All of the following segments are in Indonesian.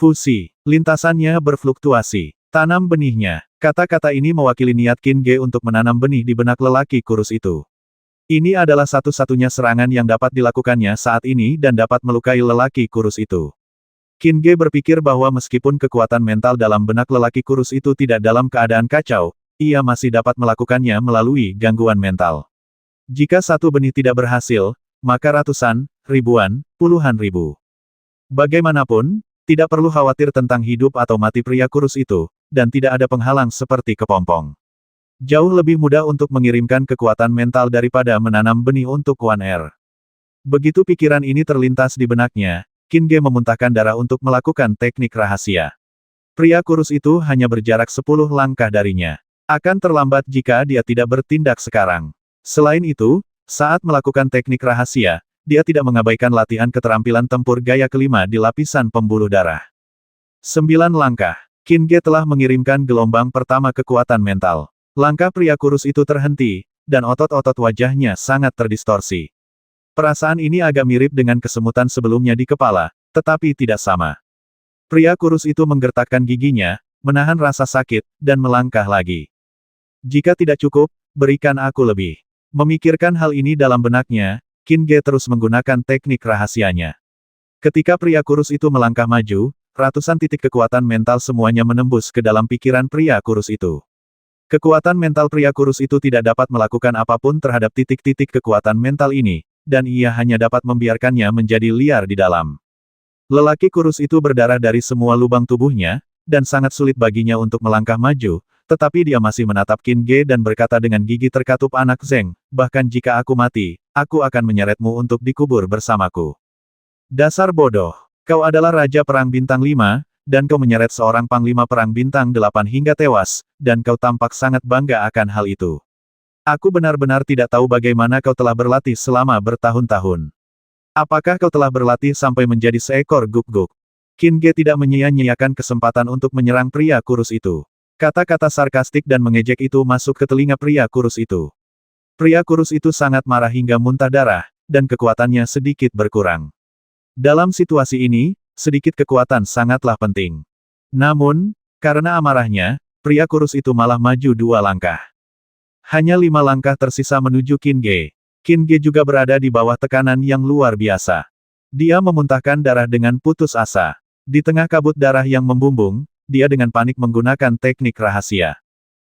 Fusi. Lintasannya berfluktuasi. Tanam benihnya. Kata-kata ini mewakili niat Qin Ge untuk menanam benih di benak lelaki kurus itu. Ini adalah satu-satunya serangan yang dapat dilakukannya saat ini dan dapat melukai lelaki kurus itu. Qin Ge berpikir bahwa meskipun kekuatan mental dalam benak lelaki kurus itu tidak dalam keadaan kacau, ia masih dapat melakukannya melalui gangguan mental. Jika satu benih tidak berhasil, maka ratusan, ribuan, puluhan ribu. Bagaimanapun, tidak perlu khawatir tentang hidup atau mati pria kurus itu, dan tidak ada penghalang seperti kepompong. Jauh lebih mudah untuk mengirimkan kekuatan mental daripada menanam benih untuk One Air. Begitu pikiran ini terlintas di benaknya, Qin Ge memuntahkan darah untuk melakukan teknik rahasia. Pria kurus itu hanya berjarak 10 langkah darinya. Akan terlambat jika dia tidak bertindak sekarang. Selain itu, saat melakukan teknik rahasia, dia tidak mengabaikan latihan keterampilan tempur gaya kelima di lapisan pembuluh darah. 9 langkah. Qin Ge telah mengirimkan gelombang pertama kekuatan mental. Langkah pria kurus itu terhenti, dan otot-otot wajahnya sangat terdistorsi. Perasaan ini agak mirip dengan kesemutan sebelumnya di kepala, tetapi tidak sama. Pria kurus itu menggertakkan giginya, menahan rasa sakit, dan melangkah lagi. Jika tidak cukup, berikan aku lebih. Memikirkan hal ini dalam benaknya, Qin Ge terus menggunakan teknik rahasianya. Ketika pria kurus itu melangkah maju, ratusan titik kekuatan mental semuanya menembus ke dalam pikiran pria kurus itu. Kekuatan mental pria kurus itu tidak dapat melakukan apapun terhadap titik-titik kekuatan mental ini, dan ia hanya dapat membiarkannya menjadi liar di dalam. Lelaki kurus itu berdarah dari semua lubang tubuhnya, dan sangat sulit baginya untuk melangkah maju, tetapi dia masih menatap Qin Ge dan berkata dengan gigi terkatup anak Zeng, bahkan jika aku mati, aku akan menyeretmu untuk dikubur bersamaku. Dasar bodoh. Kau adalah Raja Perang Bintang 5, dan kau menyeret seorang Panglima Perang Bintang 8 hingga tewas, dan kau tampak sangat bangga akan hal itu. Aku benar-benar tidak tahu bagaimana kau telah berlatih selama bertahun-tahun. Apakah kau telah berlatih sampai menjadi seekor guk-guk? Qin Ge tidak menyia-nyiakan kesempatan untuk menyerang pria kurus itu. Kata-kata sarkastik dan mengejek itu masuk ke telinga pria kurus itu. Pria kurus itu sangat marah hingga muntah darah, dan kekuatannya sedikit berkurang. Dalam situasi ini, sedikit kekuatan sangatlah penting. Namun, karena amarahnya, pria kurus itu malah maju 2 langkah. Hanya 5 langkah tersisa menuju Qin Ge. Qin Ge juga berada di bawah tekanan yang luar biasa. Dia memuntahkan darah dengan putus asa. Di tengah kabut darah yang membumbung, dia dengan panik menggunakan teknik rahasia.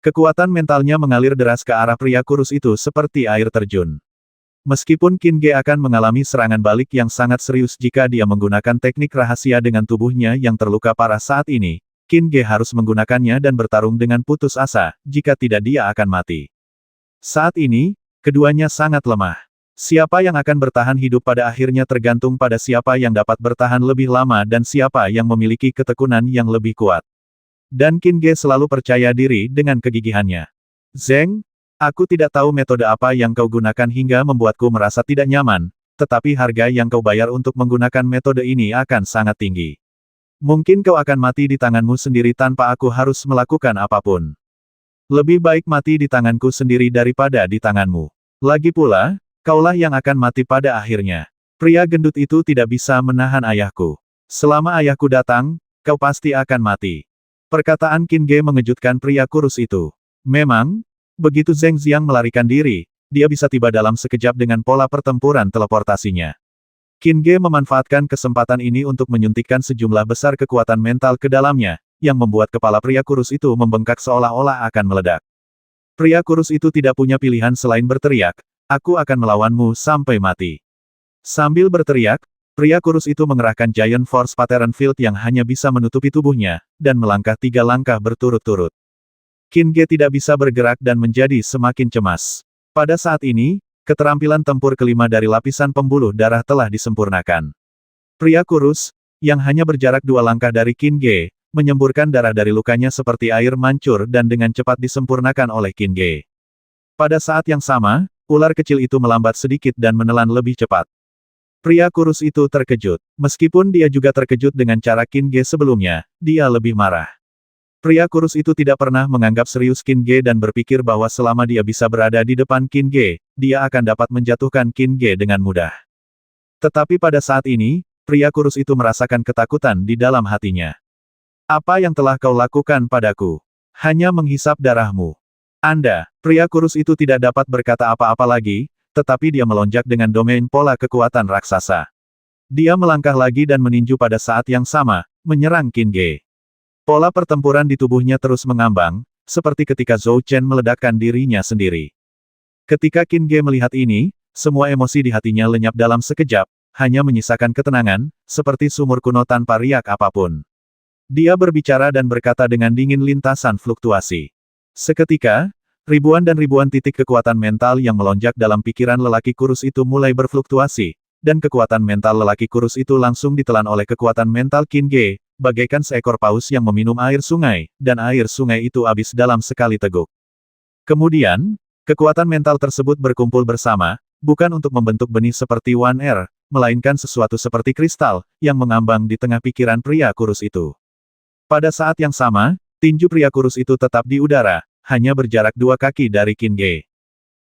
Kekuatan mentalnya mengalir deras ke arah pria kurus itu seperti air terjun. Meskipun Qin Ge akan mengalami serangan balik yang sangat serius jika dia menggunakan teknik rahasia dengan tubuhnya yang terluka parah saat ini, Qin Ge harus menggunakannya dan bertarung dengan putus asa, jika tidak dia akan mati. Saat ini, keduanya sangat lemah. Siapa yang akan bertahan hidup pada akhirnya tergantung pada siapa yang dapat bertahan lebih lama dan siapa yang memiliki ketekunan yang lebih kuat. Dan Qin Ge selalu percaya diri dengan kegigihannya. Zeng, aku tidak tahu metode apa yang kau gunakan hingga membuatku merasa tidak nyaman, tetapi harga yang kau bayar untuk menggunakan metode ini akan sangat tinggi. Mungkin kau akan mati di tanganmu sendiri tanpa aku harus melakukan apapun. Lebih baik mati di tanganku sendiri daripada di tanganmu. Lagi pula, kaulah yang akan mati pada akhirnya. Pria gendut itu tidak bisa menahan ayahku. Selama ayahku datang, kau pasti akan mati. Perkataan Qin Ge mengejutkan pria kurus itu. Memang, begitu Zheng Xiang melarikan diri, dia bisa tiba dalam sekejap dengan pola pertempuran teleportasinya. Qin Ge memanfaatkan kesempatan ini untuk menyuntikkan sejumlah besar kekuatan mental ke dalamnya, yang membuat kepala pria kurus itu membengkak seolah-olah akan meledak. Pria kurus itu tidak punya pilihan selain berteriak, aku akan melawanmu sampai mati. Sambil berteriak, pria kurus itu mengerahkan Giant Force Pattern Field yang hanya bisa menutupi tubuhnya, dan melangkah 3 langkah berturut-turut. Qin Ge tidak bisa bergerak dan menjadi semakin cemas. Pada saat ini, keterampilan tempur kelima dari lapisan pembuluh darah telah disempurnakan. Pria kurus, yang hanya berjarak 2 langkah dari Qin Ge, menyemburkan darah dari lukanya seperti air mancur dan dengan cepat disempurnakan oleh Qin Ge. Pada saat yang sama, ular kecil itu melambat sedikit dan menelan lebih cepat. Pria kurus itu terkejut. Meskipun dia juga terkejut dengan cara Qin Ge sebelumnya, dia lebih marah. Pria kurus itu tidak pernah menganggap serius Qin Ge dan berpikir bahwa selama dia bisa berada di depan Qin Ge, dia akan dapat menjatuhkan Qin Ge dengan mudah. Tetapi pada saat ini, pria kurus itu merasakan ketakutan di dalam hatinya. Apa yang telah kau lakukan padaku? Hanya menghisap darahmu. Anda, pria kurus itu tidak dapat berkata apa-apa lagi, tetapi dia melonjak dengan domain pola kekuatan raksasa. Dia melangkah lagi dan meninju pada saat yang sama, menyerang Qin Ge. Pola pertempuran di tubuhnya terus mengambang, seperti ketika Zhou Chen meledakkan dirinya sendiri. Ketika Qin Ge melihat ini, semua emosi di hatinya lenyap dalam sekejap, hanya menyisakan ketenangan, seperti sumur kuno tanpa riak apapun. Dia berbicara dan berkata dengan dingin lintasan fluktuasi. Seketika, ribuan dan ribuan titik kekuatan mental yang melonjak dalam pikiran lelaki kurus itu mulai berfluktuasi, dan kekuatan mental lelaki kurus itu langsung ditelan oleh kekuatan mental Qin Ge, bagaikan seekor paus yang meminum air sungai, dan air sungai itu habis dalam sekali teguk. Kemudian, kekuatan mental tersebut berkumpul bersama, bukan untuk membentuk benih seperti One Air, melainkan sesuatu seperti kristal, yang mengambang di tengah pikiran pria kurus itu. Pada saat yang sama, tinju pria kurus itu tetap di udara, hanya berjarak 2 kaki dari Qin Ge.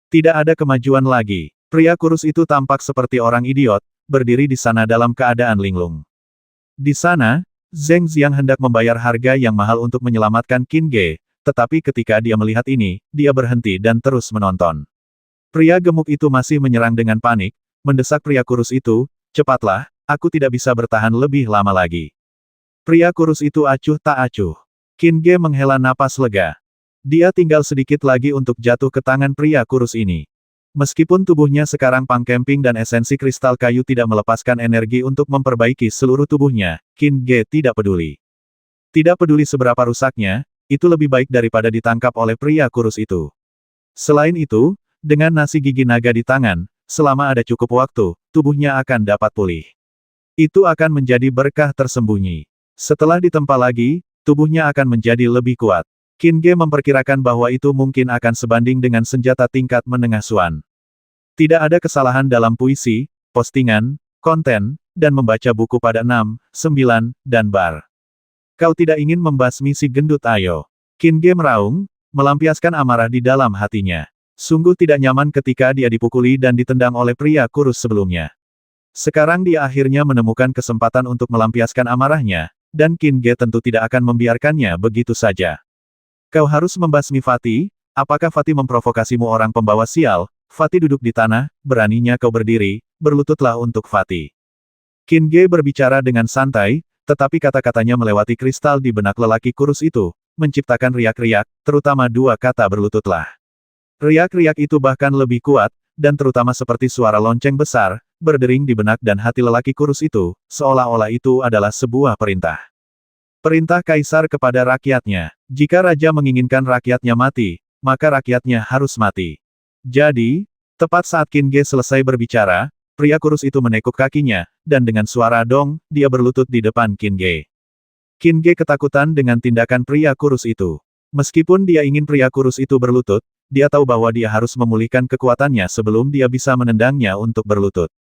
Tidak ada kemajuan lagi. Pria kurus itu tampak seperti orang idiot, berdiri di sana dalam keadaan linglung. Di sana, Zheng Xiang hendak membayar harga yang mahal untuk menyelamatkan Qin Ge, tetapi ketika dia melihat ini, dia berhenti dan terus menonton. Pria gemuk itu masih menyerang dengan panik, mendesak pria kurus itu, "Cepatlah, aku tidak bisa bertahan lebih lama lagi." Pria kurus itu acuh tak acuh. Qin Ge menghela napas lega. Dia tinggal sedikit lagi untuk jatuh ke tangan pria kurus ini. Meskipun tubuhnya sekarang pangkemping dan esensi kristal kayu tidak melepaskan energi untuk memperbaiki seluruh tubuhnya, Qin Ge tidak peduli. Tidak peduli seberapa rusaknya, itu lebih baik daripada ditangkap oleh pria kurus itu. Selain itu, dengan nasi gigi naga di tangan, selama ada cukup waktu, tubuhnya akan dapat pulih. Itu akan menjadi berkah tersembunyi. Setelah ditempa lagi, tubuhnya akan menjadi lebih kuat. Qin Ge memperkirakan bahwa itu mungkin akan sebanding dengan senjata tingkat menengah Xuan. Tidak ada kesalahan dalam puisi, postingan, konten, dan membaca buku pada 6, 9, dan bar. Kau tidak ingin membasmi si gendut ayo. Qin Ge meraung, melampiaskan amarah di dalam hatinya. Sungguh tidak nyaman ketika dia dipukuli dan ditendang oleh pria kurus sebelumnya. Sekarang dia akhirnya menemukan kesempatan untuk melampiaskan amarahnya, dan Qin Ge tentu tidak akan membiarkannya begitu saja. Kau harus membasmi Fatih, apakah Fatih memprovokasimu orang pembawa sial? Fatih duduk di tanah, beraninya kau berdiri, berlututlah untuk Fatih. Qin Ge berbicara dengan santai, tetapi kata-katanya melewati kristal di benak lelaki kurus itu, menciptakan riak-riak, terutama 2 kata berlututlah. Riak-riak itu bahkan lebih kuat, dan terutama seperti suara lonceng besar, berdering di benak dan hati lelaki kurus itu, seolah-olah itu adalah sebuah perintah. Perintah kaisar kepada rakyatnya. Jika raja menginginkan rakyatnya mati, maka rakyatnya harus mati. Jadi, tepat saat Qin Ge selesai berbicara, pria kurus itu menekuk kakinya, dan dengan suara dong, dia berlutut di depan Qin Ge. Qin Ge ketakutan dengan tindakan pria kurus itu. Meskipun dia ingin pria kurus itu berlutut, dia tahu bahwa dia harus memulihkan kekuatannya sebelum dia bisa menendangnya untuk berlutut.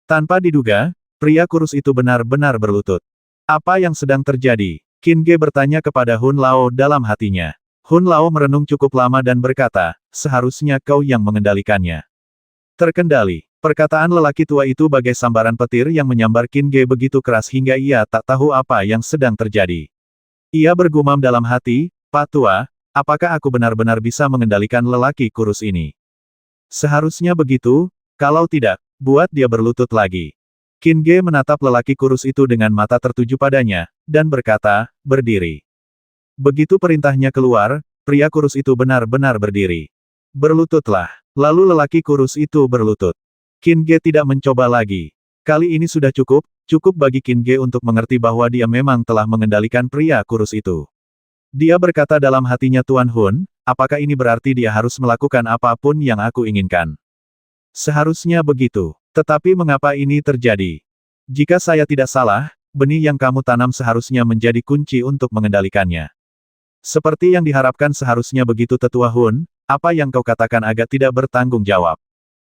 Tanpa diduga, pria kurus itu benar-benar berlutut. Apa yang sedang terjadi? Qin Ge bertanya kepada Hun Lao dalam hatinya. Hun Lao merenung cukup lama dan berkata, seharusnya kau yang mengendalikannya. Terkendali. Perkataan lelaki tua itu bagai sambaran petir yang menyambar Qin Ge begitu keras hingga ia tak tahu apa yang sedang terjadi. Ia bergumam dalam hati, Pak Tua, apakah aku benar-benar bisa mengendalikan lelaki kurus ini? Seharusnya begitu, kalau tidak, buat dia berlutut lagi. Qin Ge menatap lelaki kurus itu dengan mata tertuju padanya, dan berkata, berdiri. Begitu perintahnya keluar, pria kurus itu benar-benar berdiri. Berlututlah. Lalu lelaki kurus itu berlutut. Qin Ge tidak mencoba lagi. Kali ini sudah cukup, cukup bagi Qin Ge untuk mengerti bahwa dia memang telah mengendalikan pria kurus itu. Dia berkata dalam hatinya, Tuan Hun, apakah ini berarti dia harus melakukan apapun yang aku inginkan? Seharusnya begitu. Tetapi mengapa ini terjadi? Jika saya tidak salah, benih yang kamu tanam seharusnya menjadi kunci untuk mengendalikannya. Seperti yang diharapkan seharusnya begitu Tetua Hun, apa yang kau katakan agak tidak bertanggung jawab.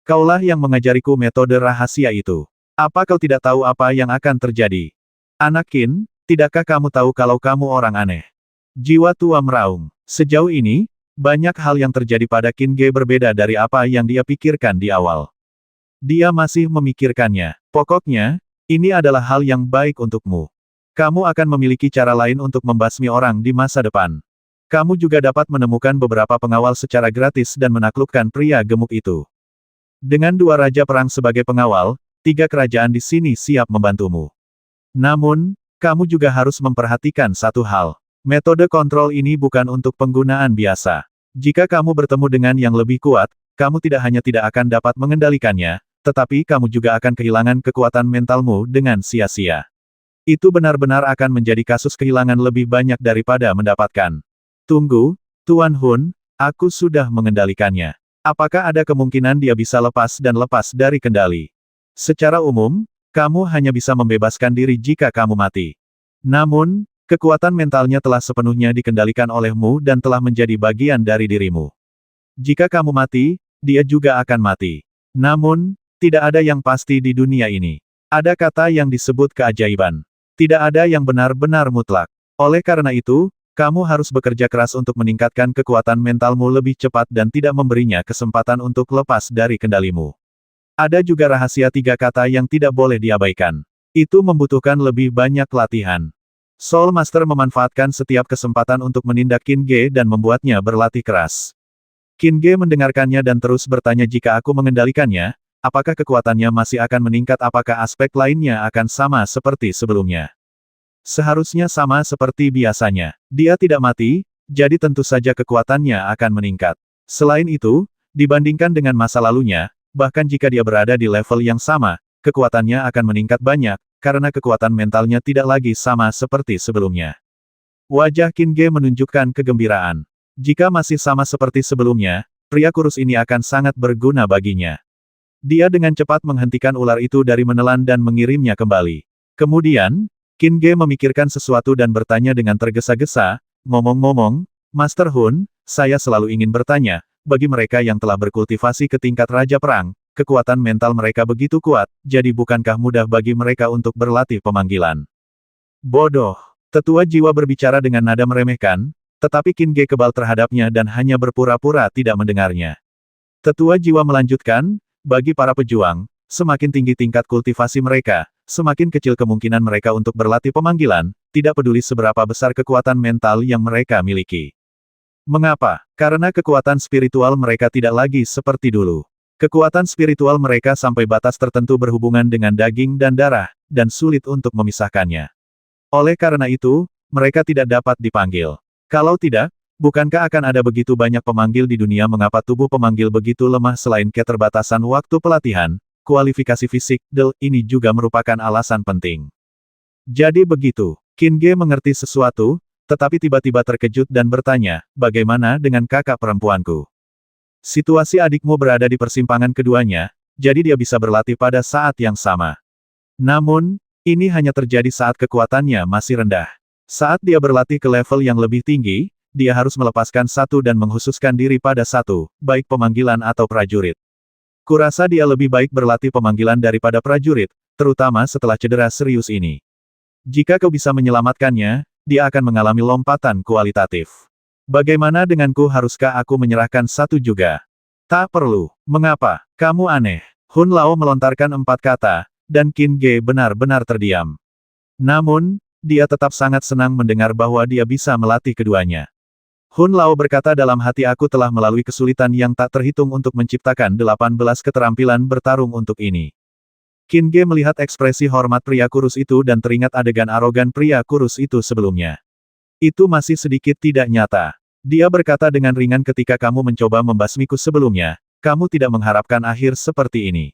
Kaulah yang mengajariku metode rahasia itu. Apa kau tidak tahu apa yang akan terjadi? Anak Qin, tidakkah kamu tahu kalau kamu orang aneh? Jiwa tua meraung. Sejauh ini, banyak hal yang terjadi pada Qin Ge berbeda dari apa yang dia pikirkan di awal. Dia masih memikirkannya. Pokoknya, Ini adalah hal yang baik untukmu. Kamu akan memiliki cara lain untuk membasmi orang di masa depan. Kamu juga dapat menemukan beberapa pengawal secara gratis dan menaklukkan pria gemuk itu. Dengan 2 raja perang sebagai pengawal, 3 kerajaan di sini siap membantumu. Namun, kamu juga harus memperhatikan satu hal. Metode kontrol ini bukan untuk penggunaan biasa. Jika kamu bertemu dengan yang lebih kuat, kamu tidak hanya tidak akan dapat mengendalikannya, tetapi kamu juga akan kehilangan kekuatan mentalmu dengan sia-sia. Itu benar-benar akan menjadi kasus kehilangan lebih banyak daripada mendapatkan. Tunggu, Tuan Hun, aku sudah mengendalikannya. Apakah ada kemungkinan dia bisa lepas dan lepas dari kendali? Secara umum, kamu hanya bisa membebaskan diri jika kamu mati. Namun, kekuatan mentalnya telah sepenuhnya dikendalikan olehmu dan telah menjadi bagian dari dirimu. Jika kamu mati, dia juga akan mati. Namun, tidak ada yang pasti di dunia ini. Ada kata yang disebut keajaiban. Tidak ada yang benar-benar mutlak. Oleh karena itu, kamu harus bekerja keras untuk meningkatkan kekuatan mentalmu lebih cepat dan tidak memberinya kesempatan untuk lepas dari kendalimu. Ada juga rahasia 3 kata yang tidak boleh diabaikan. Itu membutuhkan lebih banyak latihan. Soul Master memanfaatkan setiap kesempatan untuk menindak Qin Ge dan membuatnya berlatih keras. Qin Ge mendengarkannya dan terus bertanya jika aku mengendalikannya, apakah kekuatannya masih akan meningkat, apakah aspek lainnya akan sama seperti sebelumnya. Seharusnya sama seperti biasanya. Dia tidak mati, jadi tentu saja kekuatannya akan meningkat. Selain itu, dibandingkan dengan masa lalunya, bahkan jika dia berada di level yang sama, kekuatannya akan meningkat banyak, karena kekuatan mentalnya tidak lagi sama seperti sebelumnya. Wajah Qin Ge menunjukkan kegembiraan. Jika masih sama seperti sebelumnya, pria kurus ini akan sangat berguna baginya. Dia dengan cepat menghentikan ular itu dari menelan dan mengirimnya kembali. Kemudian, Qin Ge memikirkan sesuatu dan bertanya dengan tergesa-gesa, ngomong-ngomong, Master Hun, saya selalu ingin bertanya, bagi mereka yang telah berkultivasi ke tingkat Raja Perang, kekuatan mental mereka begitu kuat, jadi bukankah mudah bagi mereka untuk berlatih pemanggilan? Bodoh. Tetua jiwa berbicara dengan nada meremehkan, tetapi Qin Ge kebal terhadapnya dan hanya berpura-pura tidak mendengarnya. Tetua jiwa melanjutkan, bagi para pejuang, semakin tinggi tingkat kultivasi mereka, semakin kecil kemungkinan mereka untuk berlatih pemanggilan, tidak peduli seberapa besar kekuatan mental yang mereka miliki. Mengapa? Karena kekuatan spiritual mereka tidak lagi seperti dulu. Kekuatan spiritual mereka sampai batas tertentu berhubungan dengan daging dan darah, dan sulit untuk memisahkannya. Oleh karena itu, mereka tidak dapat dipanggil. Kalau tidak, bukankah akan ada begitu banyak pemanggil di dunia? Mengapa tubuh pemanggil begitu lemah? Selain keterbatasan waktu pelatihan, kualifikasi fisik, ini juga merupakan alasan penting. Jadi begitu, Qin Ge mengerti sesuatu, tetapi tiba-tiba terkejut dan bertanya, bagaimana dengan kakak perempuanku? Situasi adikmu berada di persimpangan keduanya, jadi dia bisa berlatih pada saat yang sama. Namun, ini hanya terjadi saat kekuatannya masih rendah. Saat dia berlatih ke level yang lebih tinggi, dia harus melepaskan satu dan menghususkan diri pada satu, baik pemanggilan atau prajurit. Kurasa dia lebih baik berlatih pemanggilan daripada prajurit, terutama setelah cedera serius ini. Jika kau bisa menyelamatkannya, dia akan mengalami lompatan kualitatif. Bagaimana denganku? Haruskah aku menyerahkan satu juga? Tak perlu. Mengapa? Kamu aneh. Hun Lao melontarkan 4 kata, dan Qin Ge benar-benar terdiam. Namun, dia tetap sangat senang mendengar bahwa dia bisa melatih keduanya. Hun Lao berkata dalam hati, aku telah melalui kesulitan yang tak terhitung untuk menciptakan 18 keterampilan bertarung untuk ini. Qin Ge melihat ekspresi hormat pria kurus itu dan teringat adegan arogan pria kurus itu sebelumnya. Itu masih sedikit tidak nyata. Dia berkata dengan ringan, ketika kamu mencoba membasmiku sebelumnya, kamu tidak mengharapkan akhir seperti ini.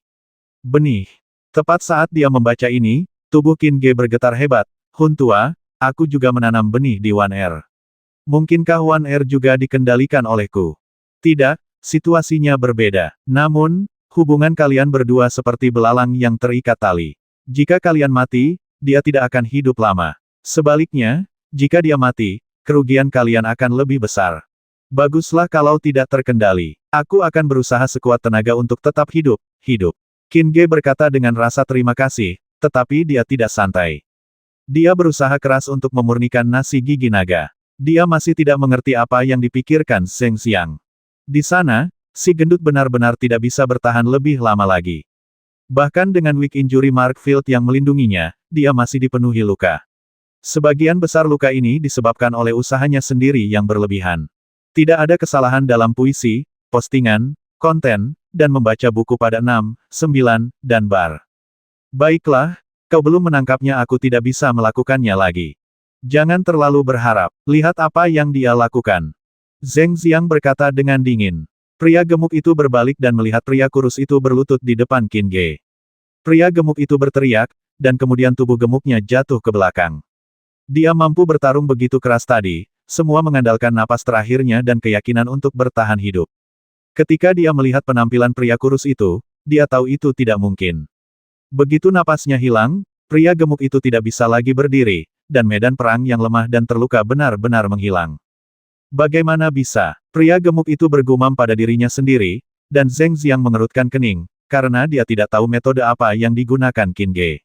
Benih. Tepat saat dia membaca ini, tubuh Qin Ge bergetar hebat. Hun tua, aku juga menanam benih di One Air. Mungkinkah One Air juga dikendalikan olehku? Tidak, situasinya berbeda. Namun, hubungan kalian berdua seperti belalang yang terikat tali. Jika kalian mati, dia tidak akan hidup lama. Sebaliknya, jika dia mati, kerugian kalian akan lebih besar. Baguslah kalau tidak terkendali. Aku akan berusaha sekuat tenaga untuk tetap hidup. Qin Ge berkata dengan rasa terima kasih, tetapi dia tidak santai. Dia berusaha keras untuk memurnikan nasi gigi naga. Dia masih tidak mengerti apa yang dipikirkan Zheng Xiang. Di sana, si gendut benar-benar tidak bisa bertahan lebih lama lagi. Bahkan dengan weak injury mark field yang melindunginya, dia masih dipenuhi luka. Sebagian besar luka ini disebabkan oleh usahanya sendiri yang berlebihan. Tidak ada kesalahan dalam puisi, postingan, konten, dan membaca buku pada 6, 9, dan bar. Baiklah, kau belum menangkapnya, aku tidak bisa melakukannya lagi. Jangan terlalu berharap, lihat apa yang dia lakukan. Zheng Xiang berkata dengan dingin. Pria gemuk itu berbalik dan melihat pria kurus itu berlutut di depan Qin Ge. Pria gemuk itu berteriak, dan kemudian tubuh gemuknya jatuh ke belakang. Dia mampu bertarung begitu keras tadi, semua mengandalkan napas terakhirnya dan keyakinan untuk bertahan hidup. Ketika dia melihat penampilan pria kurus itu, dia tahu itu tidak mungkin. Begitu napasnya hilang, pria gemuk itu tidak bisa lagi berdiri, dan medan perang yang lemah dan terluka benar-benar menghilang. Bagaimana bisa? Pria gemuk itu bergumam pada dirinya sendiri, dan Zheng Xiang mengerutkan kening, karena dia tidak tahu metode apa yang digunakan Qin Ge.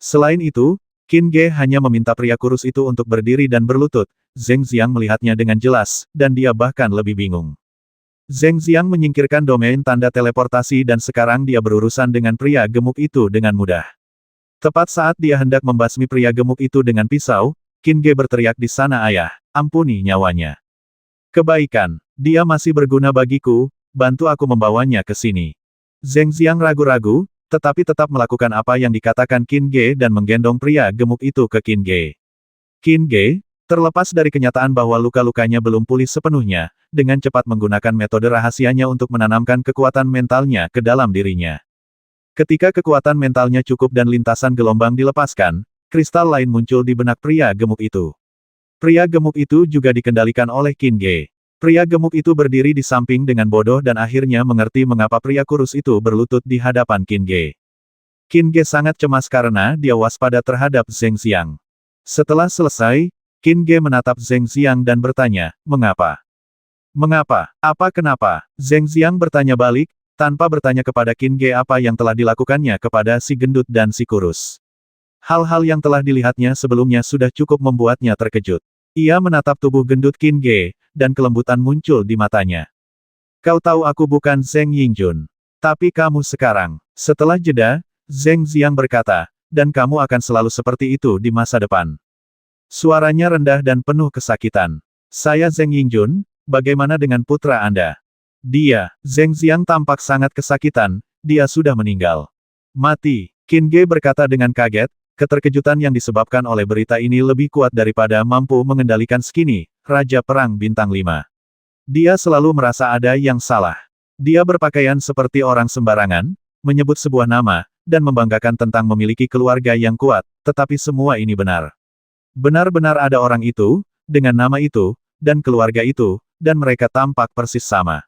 Selain itu, Qin Ge hanya meminta pria kurus itu untuk berdiri dan berlutut. Zheng Xiang melihatnya dengan jelas, dan dia bahkan lebih bingung. Zheng Xiang menyingkirkan domain tanda teleportasi dan sekarang dia berurusan dengan pria gemuk itu dengan mudah. Tepat saat dia hendak membasmi pria gemuk itu dengan pisau, Qin Ge berteriak di sana, ayah, ampuni nyawanya. Kebaikan, dia masih berguna bagiku, bantu aku membawanya ke sini. Zheng Xiang ragu-ragu, tetapi tetap melakukan apa yang dikatakan Qin Ge dan menggendong pria gemuk itu ke Qin Ge. Qin Ge, terlepas dari kenyataan bahwa luka-lukanya belum pulih sepenuhnya, dengan cepat menggunakan metode rahasianya untuk menanamkan kekuatan mentalnya ke dalam dirinya. Ketika kekuatan mentalnya cukup dan lintasan gelombang dilepaskan, kristal lain muncul di benak pria gemuk itu. Pria gemuk itu juga dikendalikan oleh Qin Ge. Pria gemuk itu berdiri di samping dengan bodoh dan akhirnya mengerti mengapa pria kurus itu berlutut di hadapan Qin Ge. Qin Ge sangat cemas karena dia waspada terhadap Zheng Xiang. Setelah selesai, Qin Ge menatap Zheng Xiang dan bertanya, mengapa? Mengapa? Apa kenapa? Zheng Xiang bertanya balik, tanpa bertanya kepada Qin Ge apa yang telah dilakukannya kepada si gendut dan si kurus. Hal-hal yang telah dilihatnya sebelumnya sudah cukup membuatnya terkejut. Ia menatap tubuh gendut Qin Ge, dan kelembutan muncul di matanya. Kau tahu aku bukan Zheng Yingjun. Tapi kamu sekarang. Setelah jeda, Zheng Xiang berkata, dan kamu akan selalu seperti itu di masa depan. Suaranya rendah dan penuh kesakitan. Saya Zheng Yingjun, bagaimana dengan putra Anda? Dia, Zheng Xiang tampak sangat kesakitan, dia sudah meninggal. Mati, Qin Ge berkata dengan kaget. Keterkejutan yang disebabkan oleh berita ini lebih kuat daripada mampu mengendalikan Skinny, Raja Perang Bintang 5. Dia selalu merasa ada yang salah. Dia berpakaian seperti orang sembarangan, menyebut sebuah nama, dan membanggakan tentang memiliki keluarga yang kuat, tetapi semua ini benar. Benar-benar ada orang itu, dengan nama itu, dan keluarga itu, dan mereka tampak persis sama.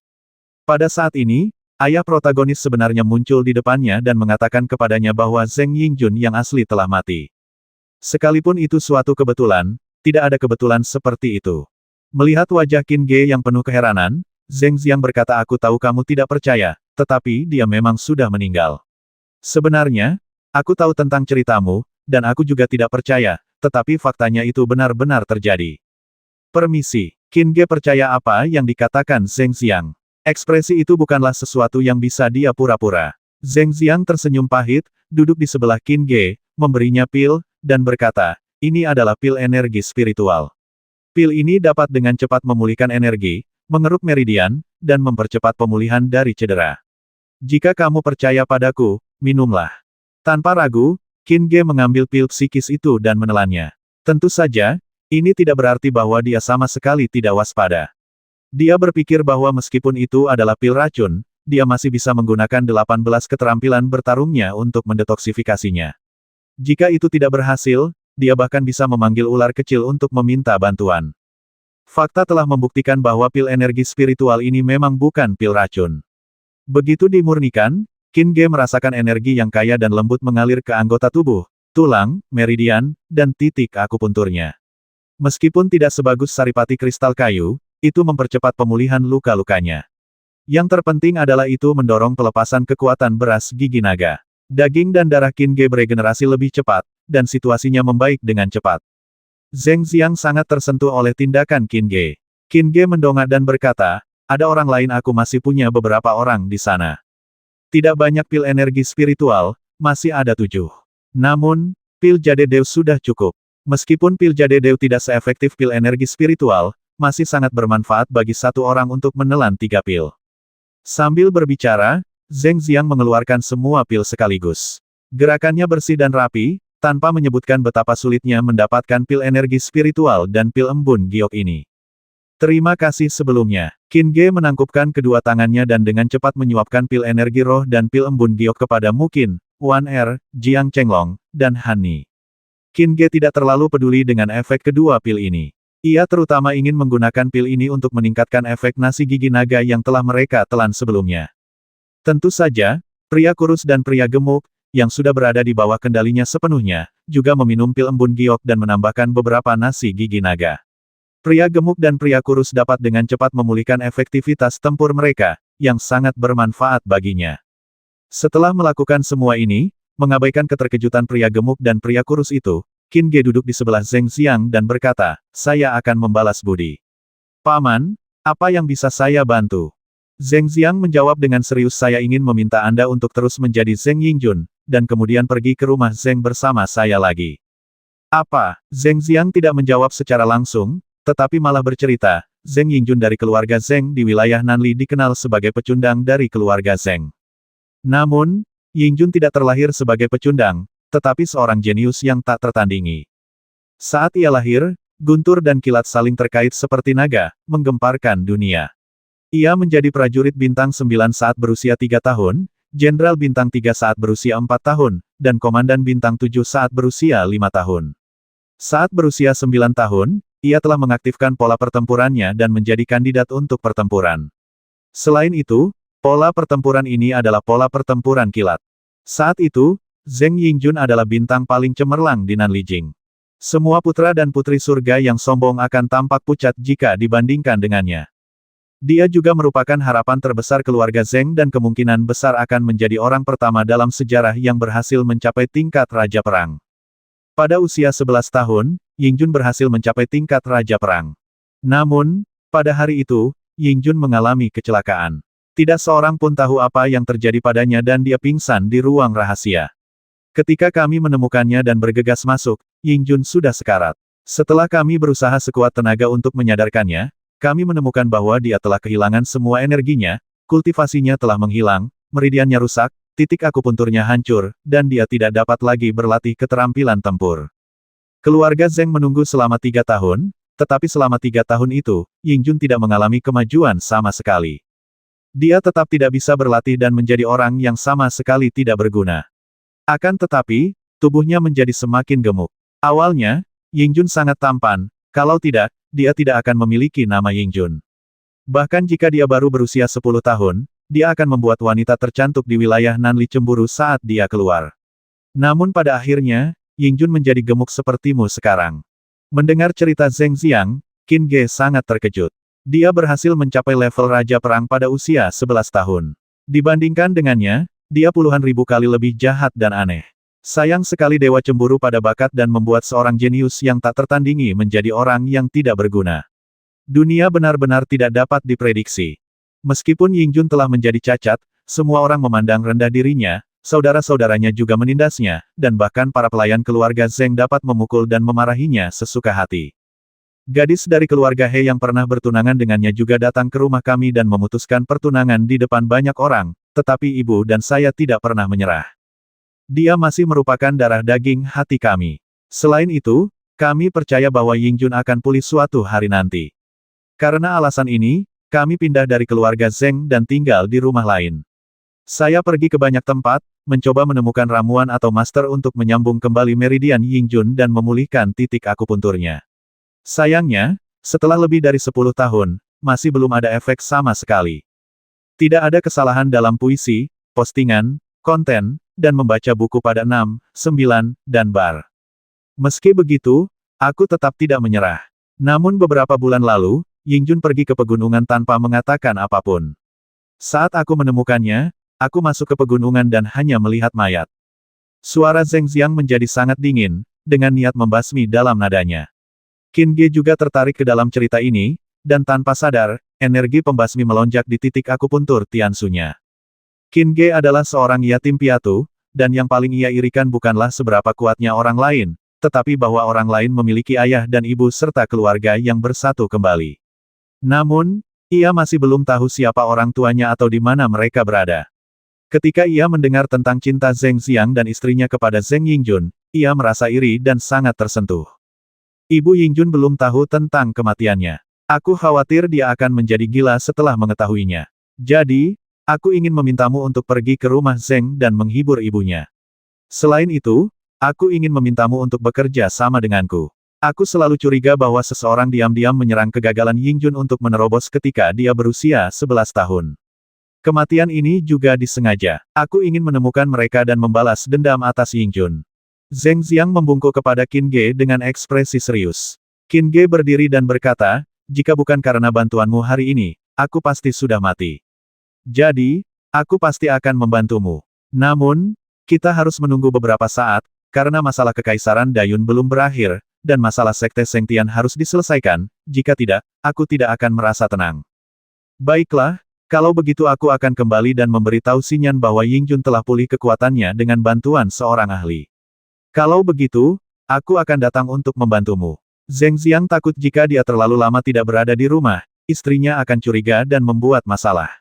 Pada saat ini, ayah protagonis sebenarnya muncul di depannya dan mengatakan kepadanya bahwa Zheng Yingjun yang asli telah mati. Sekalipun itu suatu kebetulan, tidak ada kebetulan seperti itu. Melihat wajah Qin Ge yang penuh keheranan, Zheng Xiang berkata, aku tahu kamu tidak percaya, tetapi dia memang sudah meninggal. Sebenarnya, aku tahu tentang ceritamu, dan aku juga tidak percaya, tetapi faktanya itu benar-benar terjadi. Permisi, Qin Ge percaya apa yang dikatakan Zheng Xiang. Ekspresi itu bukanlah sesuatu yang bisa dia pura-pura. Zheng Xiang tersenyum pahit, duduk di sebelah Qin Ge, memberinya pil, dan berkata, ini adalah pil energi spiritual. Pil ini dapat dengan cepat memulihkan energi, mengeruk meridian, dan mempercepat pemulihan dari cedera. Jika kamu percaya padaku, minumlah. Tanpa ragu, Qin Ge mengambil pil psikis itu dan menelannya. Tentu saja, ini tidak berarti bahwa dia sama sekali tidak waspada. Dia berpikir bahwa meskipun itu adalah pil racun, dia masih bisa menggunakan 18 keterampilan bertarungnya untuk mendetoksifikasinya. Jika itu tidak berhasil, dia bahkan bisa memanggil ular kecil untuk meminta bantuan. Fakta telah membuktikan bahwa pil energi spiritual ini memang bukan pil racun. Begitu dimurnikan, Qin Ge merasakan energi yang kaya dan lembut mengalir ke anggota tubuh, tulang, meridian, dan titik akupunturnya. Meskipun tidak sebagus saripati kristal kayu, itu mempercepat pemulihan luka-lukanya. Yang terpenting adalah itu mendorong pelepasan kekuatan beras gigi naga. Daging dan darah Qin Ge beregenerasi lebih cepat, dan situasinya membaik dengan cepat. Zheng Xiang sangat tersentuh oleh tindakan Qin Ge. Qin Ge mendongak dan berkata, ada orang lain, aku masih punya beberapa orang di sana. Tidak banyak pil energi spiritual, masih ada 7. Namun, pil Jadedeu sudah cukup. Meskipun pil Jadedeu tidak seefektif pil energi spiritual, masih sangat bermanfaat bagi satu orang untuk menelan 3 pil. Sambil berbicara, Zheng Xiang mengeluarkan semua pil sekaligus. Gerakannya bersih dan rapi, tanpa menyebutkan betapa sulitnya mendapatkan pil energi spiritual dan pil embun giok ini. Terima kasih sebelumnya. Qin Ge menangkupkan kedua tangannya dan dengan cepat menyuapkan pil energi roh dan pil embun giok kepada Mukin, Wan Er, Jiang Chenglong, dan Han Ni. Qin Ge tidak terlalu peduli dengan efek kedua pil ini. Ia terutama ingin menggunakan pil ini untuk meningkatkan efek nasi gigi naga yang telah mereka telan sebelumnya. Tentu saja, pria kurus dan pria gemuk, yang sudah berada di bawah kendalinya sepenuhnya, juga meminum pil embun giok dan menambahkan beberapa nasi gigi naga. Pria gemuk dan pria kurus dapat dengan cepat memulihkan efektivitas tempur mereka, yang sangat bermanfaat baginya. Setelah melakukan semua ini, mengabaikan keterkejutan pria gemuk dan pria kurus itu, Qin Ge duduk di sebelah Zheng Xiang dan berkata, "Saya akan membalas budi." "Paman, apa yang bisa saya bantu?" Zheng Xiang menjawab dengan serius, "Saya ingin meminta Anda untuk terus menjadi Zheng Yingjun, dan kemudian pergi ke rumah Zheng bersama saya lagi." "Apa?" Zheng Xiang tidak menjawab secara langsung, tetapi malah bercerita, Zheng Yingjun dari keluarga Zheng di wilayah Nanli dikenal sebagai pecundang dari keluarga Zheng. Namun, Yingjun tidak terlahir sebagai pecundang, tetapi seorang jenius yang tak tertandingi. Saat ia lahir, guntur dan kilat saling terkait seperti naga, menggemparkan dunia. Ia menjadi prajurit bintang 9 saat berusia 3 tahun, jenderal bintang 3 saat berusia 4 tahun, dan komandan bintang 7 saat berusia 5 tahun. Saat berusia 9 tahun, ia telah mengaktifkan pola pertempurannya dan menjadi kandidat untuk pertempuran. Selain itu, pola pertempuran ini adalah pola pertempuran kilat. Saat itu, Zheng Yingjun adalah bintang paling cemerlang di Nanlijing. Semua putra dan putri surga yang sombong akan tampak pucat jika dibandingkan dengannya. Dia juga merupakan harapan terbesar keluarga Zheng dan kemungkinan besar akan menjadi orang pertama dalam sejarah yang berhasil mencapai tingkat Raja Perang. Pada usia 11 tahun, Yingjun berhasil mencapai tingkat Raja Perang. Namun, pada hari itu, Yingjun mengalami kecelakaan. Tidak seorang pun tahu apa yang terjadi padanya dan dia pingsan di ruang rahasia. Ketika kami menemukannya dan bergegas masuk, Yingjun sudah sekarat. Setelah kami berusaha sekuat tenaga untuk menyadarkannya, kami menemukan bahwa dia telah kehilangan semua energinya, kultivasinya telah menghilang, meridiannya rusak, titik akupunturnya hancur, dan dia tidak dapat lagi berlatih keterampilan tempur. Keluarga Zheng menunggu selama 3 tahun, tetapi selama 3 tahun itu, Yingjun tidak mengalami kemajuan sama sekali. Dia tetap tidak bisa berlatih dan menjadi orang yang sama sekali tidak berguna. Akan tetapi, tubuhnya menjadi semakin gemuk. Awalnya, Yingjun sangat tampan, kalau tidak, dia tidak akan memiliki nama Yingjun. Bahkan jika dia baru berusia 10 tahun, dia akan membuat wanita tercantik di wilayah Nanli cemburu saat dia keluar. Namun pada akhirnya, Yingjun menjadi gemuk sepertimu sekarang. Mendengar cerita Zheng Xiang, Qin Ge sangat terkejut. Dia berhasil mencapai level Raja Perang pada usia 11 tahun. Dibandingkan dengannya, dia puluhan ribu kali lebih jahat dan aneh. Sayang sekali Dewa Cemburu pada bakat dan membuat seorang jenius yang tak tertandingi menjadi orang yang tidak berguna. Dunia benar-benar tidak dapat diprediksi. Meskipun Yingjun telah menjadi cacat, semua orang memandang rendah dirinya, saudara-saudaranya juga menindasnya, dan bahkan para pelayan keluarga Zheng dapat memukul dan memarahinya sesuka hati. Gadis dari keluarga He yang pernah bertunangan dengannya juga datang ke rumah kami dan memutuskan pertunangan di depan banyak orang, tetapi ibu dan saya tidak pernah menyerah. Dia masih merupakan darah daging hati kami. Selain itu, kami percaya bahwa Yingjun akan pulih suatu hari nanti. Karena alasan ini, kami pindah dari keluarga Zheng dan tinggal di rumah lain. Saya pergi ke banyak tempat, mencoba menemukan ramuan atau master untuk menyambung kembali meridian Yingjun dan memulihkan titik akupunturnya. Sayangnya, setelah lebih dari 10 tahun, masih belum ada efek sama sekali. Tidak ada kesalahan dalam puisi, postingan, konten, dan membaca buku pada 6, 9, dan bar. Meski begitu, aku tetap tidak menyerah. Namun beberapa bulan lalu, Yingjun pergi ke pegunungan tanpa mengatakan apapun. Saat aku menemukannya, aku masuk ke pegunungan dan hanya melihat mayat. Suara Zheng Xiang menjadi sangat dingin, dengan niat membasmi dalam nadanya. Qin Ge juga tertarik ke dalam cerita ini, dan tanpa sadar, energi pembasmi melonjak di titik akupuntur Tiansu-nya. Qin Ge adalah seorang yatim piatu, dan yang paling ia irikan bukanlah seberapa kuatnya orang lain, tetapi bahwa orang lain memiliki ayah dan ibu serta keluarga yang bersatu kembali. Namun, ia masih belum tahu siapa orang tuanya atau di mana mereka berada. Ketika ia mendengar tentang cinta Zheng Xiang dan istrinya kepada Zheng Yingjun, ia merasa iri dan sangat tersentuh. Ibu Yingjun belum tahu tentang kematiannya. Aku khawatir dia akan menjadi gila setelah mengetahuinya. Jadi, aku ingin memintamu untuk pergi ke rumah Zheng dan menghibur ibunya. Selain itu, aku ingin memintamu untuk bekerja sama denganku. Aku selalu curiga bahwa seseorang diam-diam menyerang kegagalan Yingjun untuk menerobos ketika dia berusia 11 tahun. Kematian ini juga disengaja. Aku ingin menemukan mereka dan membalas dendam atas Yingjun. Zheng Xiang membungkuk kepada Qin Ge dengan ekspresi serius. Qin Ge berdiri dan berkata, jika bukan karena bantuanmu hari ini, aku pasti sudah mati. Jadi, aku pasti akan membantumu. Namun, kita harus menunggu beberapa saat, karena masalah Kekaisaran Dayun belum berakhir, dan masalah Sekte Sengtian harus diselesaikan, jika tidak, aku tidak akan merasa tenang. Baiklah, kalau begitu aku akan kembali dan memberitahu Xinyan bahwa Yingjun telah pulih kekuatannya dengan bantuan seorang ahli. Kalau begitu, aku akan datang untuk membantumu. Zheng Xiang takut jika dia terlalu lama tidak berada di rumah, istrinya akan curiga dan membuat masalah.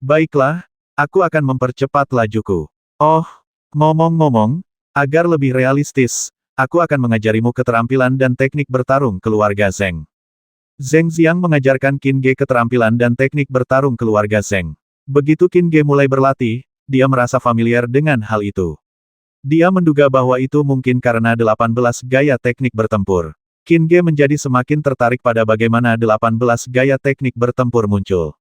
Baiklah, aku akan mempercepat lajuku. Oh, ngomong-ngomong, agar lebih realistis, aku akan mengajarimu keterampilan dan teknik bertarung keluarga Zheng. Zheng Xiang mengajarkan Qin Ge keterampilan dan teknik bertarung keluarga Zheng. Begitu Qin Ge mulai berlatih, dia merasa familiar dengan hal itu. Dia menduga bahwa itu mungkin karena 18 gaya teknik bertempur. Qin Ge menjadi semakin tertarik pada bagaimana 18 gaya teknik bertempur muncul.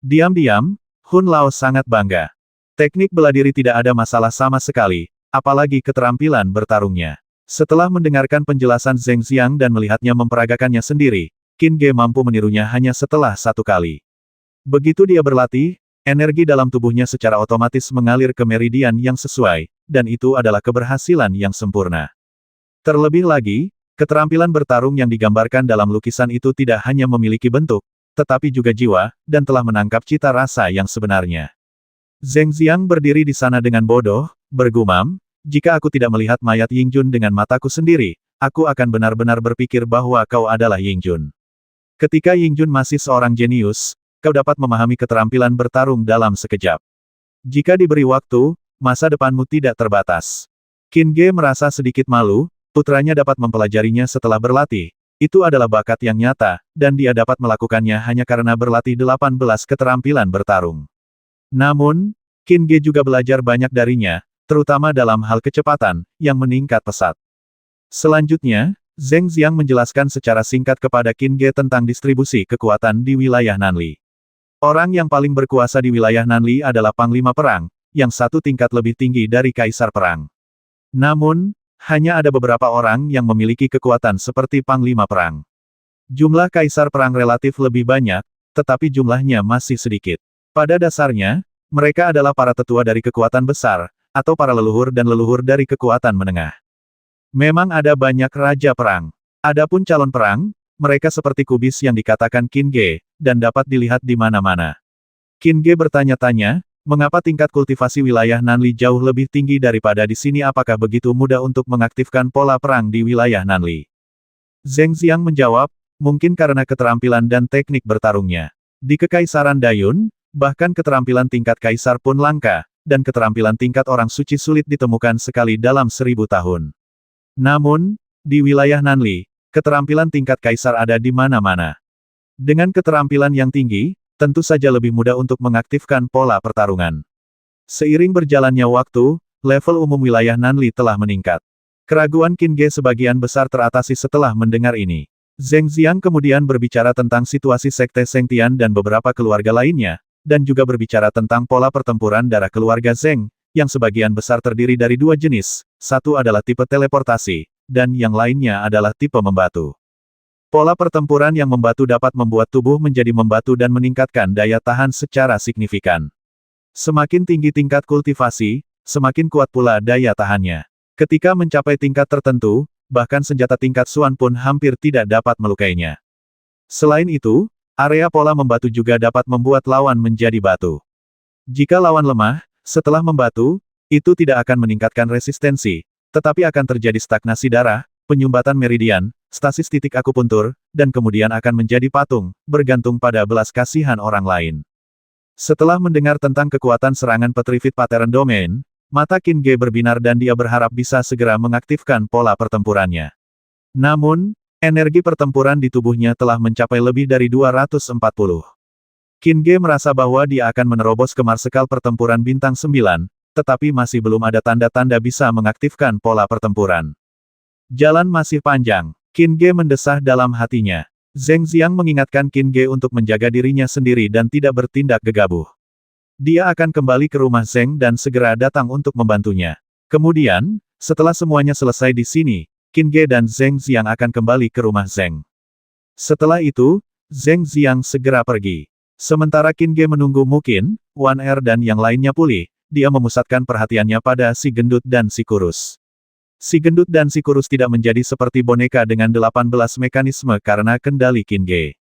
Diam-diam, Hun Lao sangat bangga. Teknik bela diri tidak ada masalah sama sekali, apalagi keterampilan bertarungnya. Setelah mendengarkan penjelasan Zheng Xiang dan melihatnya memperagakannya sendiri, Qin Ge mampu menirunya hanya setelah satu kali. Begitu dia berlatih, energi dalam tubuhnya secara otomatis mengalir ke meridian yang sesuai, dan itu adalah keberhasilan yang sempurna. Terlebih lagi, keterampilan bertarung yang digambarkan dalam lukisan itu tidak hanya memiliki bentuk, tetapi juga jiwa, dan telah menangkap cita rasa yang sebenarnya. Zheng Xiang berdiri di sana dengan bodoh, bergumam, jika aku tidak melihat mayat Yingjun dengan mataku sendiri, aku akan benar-benar berpikir bahwa kau adalah Yingjun. Ketika Yingjun masih seorang jenius, kau dapat memahami keterampilan bertarung dalam sekejap. Jika diberi waktu, masa depanmu tidak terbatas. Qin Ge merasa sedikit malu, putranya dapat mempelajarinya setelah berlatih. Itu adalah bakat yang nyata, dan dia dapat melakukannya hanya karena berlatih 18 keterampilan bertarung. Namun, Qin Ge juga belajar banyak darinya, terutama dalam hal kecepatan, yang meningkat pesat. Selanjutnya, Zheng Xiang menjelaskan secara singkat kepada Qin Ge tentang distribusi kekuatan di wilayah Nanli. Orang yang paling berkuasa di wilayah Nanli adalah Panglima Perang, yang satu tingkat lebih tinggi dari Kaisar Perang. Namun, hanya ada beberapa orang yang memiliki kekuatan seperti Panglima Perang. Jumlah Kaisar Perang relatif lebih banyak, tetapi jumlahnya masih sedikit. Pada dasarnya, mereka adalah para tetua dari kekuatan besar, atau para leluhur dan leluhur dari kekuatan menengah. Memang ada banyak raja perang. Adapun calon perang, mereka seperti kubis yang dikatakan Qin Ge, dan dapat dilihat di mana-mana. Qin Ge bertanya-tanya, mengapa tingkat kultivasi wilayah Nanli jauh lebih tinggi daripada di sini? Apakah begitu mudah untuk mengaktifkan pola perang di wilayah Nanli? Zheng Xiang menjawab, mungkin karena keterampilan dan teknik bertarungnya. Di Kekaisaran Dayun, bahkan keterampilan tingkat kaisar pun langka, dan keterampilan tingkat orang suci sulit ditemukan sekali dalam 1000 tahun. Namun, di wilayah Nanli, keterampilan tingkat kaisar ada di mana-mana. Dengan keterampilan yang tinggi, tentu saja lebih mudah untuk mengaktifkan pola pertarungan. Seiring berjalannya waktu, level umum wilayah Nanli telah meningkat. Keraguan Qin Ge sebagian besar teratasi setelah mendengar ini. Zheng Xiang kemudian berbicara tentang situasi Sekte Sengtian dan beberapa keluarga lainnya, dan juga berbicara tentang pola pertempuran darah keluarga Zheng, yang sebagian besar terdiri dari dua jenis, satu adalah tipe teleportasi, dan yang lainnya adalah tipe membatu. Pola pertempuran yang membatu dapat membuat tubuh menjadi membatu dan meningkatkan daya tahan secara signifikan. Semakin tinggi tingkat kultivasi, semakin kuat pula daya tahannya. Ketika mencapai tingkat tertentu, bahkan senjata tingkat Suan pun hampir tidak dapat melukainya. Selain itu, area pola membatu juga dapat membuat lawan menjadi batu. Jika lawan lemah, setelah membatu, itu tidak akan meningkatkan resistensi, tetapi akan terjadi stagnasi darah, penyumbatan meridian, stasis titik akupuntur, dan kemudian akan menjadi patung, bergantung pada belas kasihan orang lain. Setelah mendengar tentang kekuatan serangan Petrified Pattern Domain, mata Qin Ge berbinar dan dia berharap bisa segera mengaktifkan pola pertempurannya. Namun, energi pertempuran di tubuhnya telah mencapai lebih dari 240. Qin Ge merasa bahwa dia akan menerobos ke marsekal pertempuran bintang 9, tetapi masih belum ada tanda-tanda bisa mengaktifkan pola pertempuran. Jalan masih panjang. Qin Ge mendesah dalam hatinya. Zheng Xiang mengingatkan Qin Ge untuk menjaga dirinya sendiri dan tidak bertindak gegabah. Dia akan kembali ke rumah Zheng dan segera datang untuk membantunya. Kemudian, setelah semuanya selesai di sini, Qin Ge dan Zheng Xiang akan kembali ke rumah Zheng. Setelah itu, Zheng Xiang segera pergi. Sementara Qin Ge menunggu mungkin, Wan Er dan yang lainnya pulih, dia memusatkan perhatiannya pada si gendut dan si kurus. Si gendut dan si kurus tidak menjadi seperti boneka dengan 18 mekanisme karena kendali Qin Ge.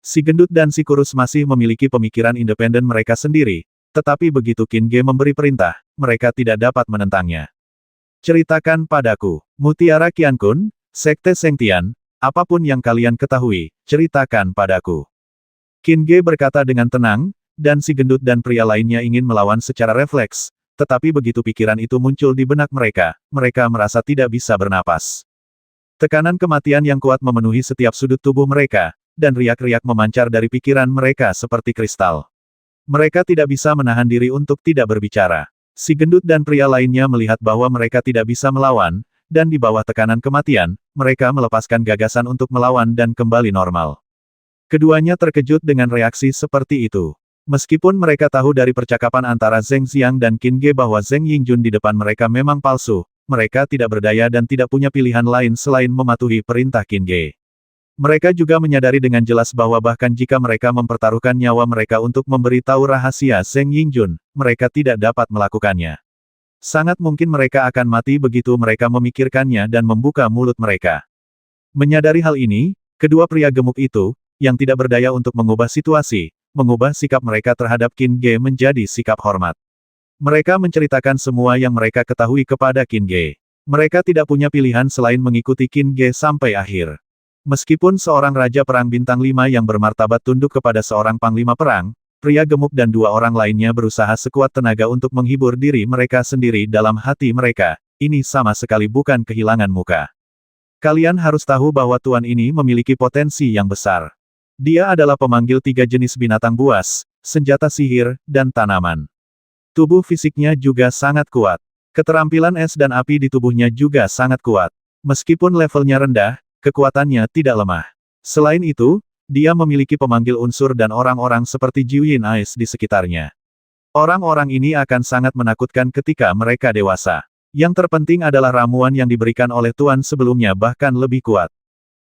Si gendut dan si kurus masih memiliki pemikiran independen mereka sendiri, tetapi begitu Qin Ge memberi perintah, mereka tidak dapat menentangnya. Ceritakan padaku, Mutiara Qiankun, Sekte Sengtian, apapun yang kalian ketahui, ceritakan padaku. Qin Ge berkata dengan tenang, dan si gendut dan pria lainnya ingin melawan secara refleks, tetapi begitu pikiran itu muncul di benak mereka, mereka merasa tidak bisa bernapas. Tekanan kematian yang kuat memenuhi setiap sudut tubuh mereka, dan riak-riak memancar dari pikiran mereka seperti kristal. Mereka tidak bisa menahan diri untuk tidak berbicara. Si gendut dan pria lainnya melihat bahwa mereka tidak bisa melawan, dan di bawah tekanan kematian, mereka melepaskan gagasan untuk melawan dan kembali normal. Keduanya terkejut dengan reaksi seperti itu. Meskipun mereka tahu dari percakapan antara Zheng Xiang dan Qin Ge bahwa Zheng Yingjun di depan mereka memang palsu, mereka tidak berdaya dan tidak punya pilihan lain selain mematuhi perintah Qin Ge. Mereka juga menyadari dengan jelas bahwa bahkan jika mereka mempertaruhkan nyawa mereka untuk memberi tahu rahasia Zheng Yingjun, mereka tidak dapat melakukannya. Sangat mungkin mereka akan mati begitu mereka memikirkannya dan membuka mulut mereka. Menyadari hal ini, kedua pria gemuk itu, yang tidak berdaya untuk mengubah situasi, mengubah sikap mereka terhadap Qin Ge menjadi sikap hormat. Mereka menceritakan semua yang mereka ketahui kepada Qin Ge. Mereka tidak punya pilihan selain mengikuti Qin Ge sampai akhir. Meskipun seorang Raja Perang Bintang 5 yang bermartabat tunduk kepada seorang Panglima Perang, pria gemuk dan dua orang lainnya berusaha sekuat tenaga untuk menghibur diri mereka sendiri dalam hati mereka, ini sama sekali bukan kehilangan muka. Kalian harus tahu bahwa tuan ini memiliki potensi yang besar. Dia adalah pemanggil 3 jenis binatang buas, senjata sihir, dan tanaman. Tubuh fisiknya juga sangat kuat. Keterampilan es dan api di tubuhnya juga sangat kuat. Meskipun levelnya rendah, kekuatannya tidak lemah. Selain itu, dia memiliki pemanggil unsur dan orang-orang seperti Jiuyin Ice di sekitarnya. Orang-orang ini akan sangat menakutkan ketika mereka dewasa. Yang terpenting adalah ramuan yang diberikan oleh Tuan sebelumnya bahkan lebih kuat.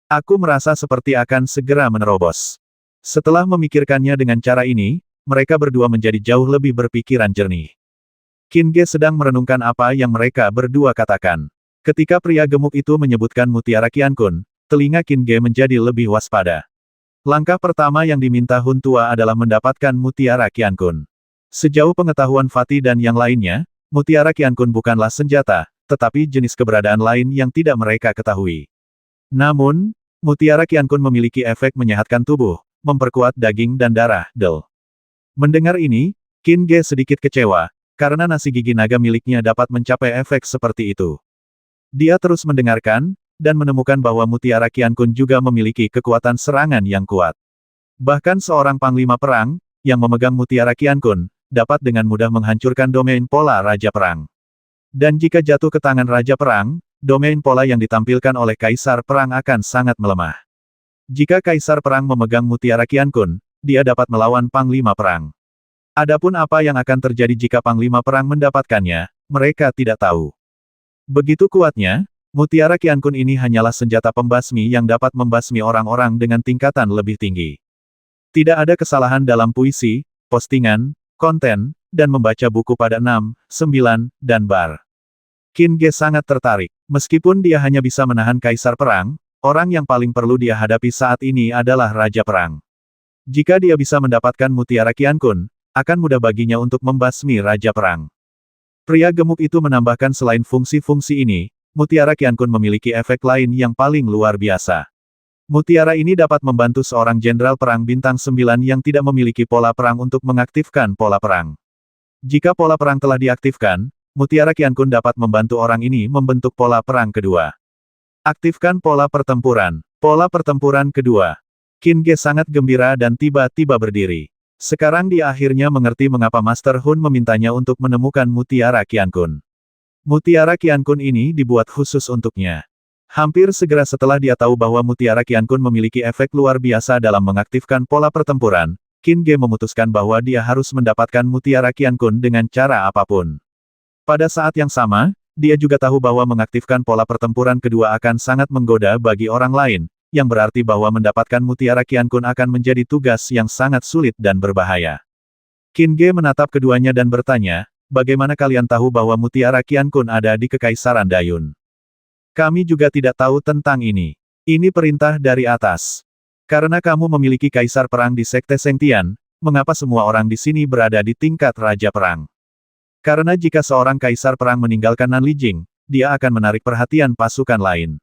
Aku merasa seperti akan segera menerobos. Setelah memikirkannya dengan cara ini, mereka berdua menjadi jauh lebih berpikiran jernih. Qin Ge sedang merenungkan apa yang mereka berdua katakan. Ketika pria gemuk itu menyebutkan Mutiara Qiankun, telinga Qin Ge menjadi lebih waspada. Langkah pertama yang diminta Hun Tua adalah mendapatkan Mutiara Qiankun. Sejauh pengetahuan Fatih dan yang lainnya, Mutiara Qiankun bukanlah senjata, tetapi jenis keberadaan lain yang tidak mereka ketahui. Namun, Mutiara Qiankun memiliki efek menyehatkan tubuh, memperkuat daging dan darah, Mendengar ini, Qin Ge sedikit kecewa, karena nasi gigi naga miliknya dapat mencapai efek seperti itu. Dia terus mendengarkan, dan menemukan bahwa Mutiara Qiankun juga memiliki kekuatan serangan yang kuat. Bahkan seorang panglima perang, yang memegang Mutiara Qiankun, dapat dengan mudah menghancurkan domain pola Raja Perang. Dan jika jatuh ke tangan Raja Perang, domain pola yang ditampilkan oleh Kaisar Perang akan sangat melemah. Jika Kaisar Perang memegang Mutiara Qiankun, dia dapat melawan Panglima Perang. Adapun apa yang akan terjadi jika Panglima Perang mendapatkannya, mereka tidak tahu. Begitu kuatnya, Mutiara Qiankun ini hanyalah senjata pembasmi yang dapat membasmi orang-orang dengan tingkatan lebih tinggi. Tidak ada kesalahan dalam puisi, postingan, konten, dan membaca buku pada 6, 9, dan bar. Qin Ge sangat tertarik. Meskipun dia hanya bisa menahan Kaisar Perang, orang yang paling perlu dia hadapi saat ini adalah Raja Perang. Jika dia bisa mendapatkan Mutiara Qiankun, akan mudah baginya untuk membasmi Raja Perang. Pria gemuk itu menambahkan selain fungsi-fungsi ini, Mutiara Qiankun memiliki efek lain yang paling luar biasa. Mutiara ini dapat membantu seorang jenderal perang bintang 9 yang tidak memiliki pola perang untuk mengaktifkan pola perang. Jika pola perang telah diaktifkan, Mutiara Qiankun dapat membantu orang ini membentuk pola perang kedua. Aktifkan pola pertempuran. Pola pertempuran kedua. Qin Ge sangat gembira dan tiba-tiba berdiri. Sekarang dia akhirnya mengerti mengapa Master Hun memintanya untuk menemukan Mutiara Qiankun. Mutiara Qiankun ini dibuat khusus untuknya. Hampir segera setelah dia tahu bahwa Mutiara Qiankun memiliki efek luar biasa dalam mengaktifkan pola pertempuran, Qin Ge memutuskan bahwa dia harus mendapatkan Mutiara Qiankun dengan cara apapun. Pada saat yang sama, dia juga tahu bahwa mengaktifkan pola pertempuran kedua akan sangat menggoda bagi orang lain, yang berarti bahwa mendapatkan Mutiara Qiankun akan menjadi tugas yang sangat sulit dan berbahaya. Qin Ge menatap keduanya dan bertanya, bagaimana kalian tahu bahwa Mutiara Qiankun ada di Kekaisaran Dayun? Kami juga tidak tahu tentang ini. Ini perintah dari atas. Karena kamu memiliki kaisar perang di Sekte Sengtian, mengapa semua orang di sini berada di tingkat Raja Perang? Karena jika seorang kaisar perang meninggalkan Nanlijing, dia akan menarik perhatian pasukan lain.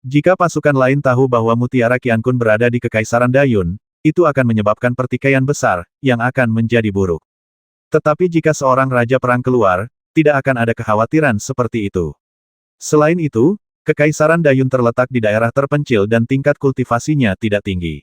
Jika pasukan lain tahu bahwa Mutiara Qiankun berada di Kekaisaran Dayun, itu akan menyebabkan pertikaian besar, yang akan menjadi buruk. Tetapi jika seorang raja perang keluar, tidak akan ada kekhawatiran seperti itu. Selain itu, Kekaisaran Dayun terletak di daerah terpencil dan tingkat kultivasinya tidak tinggi.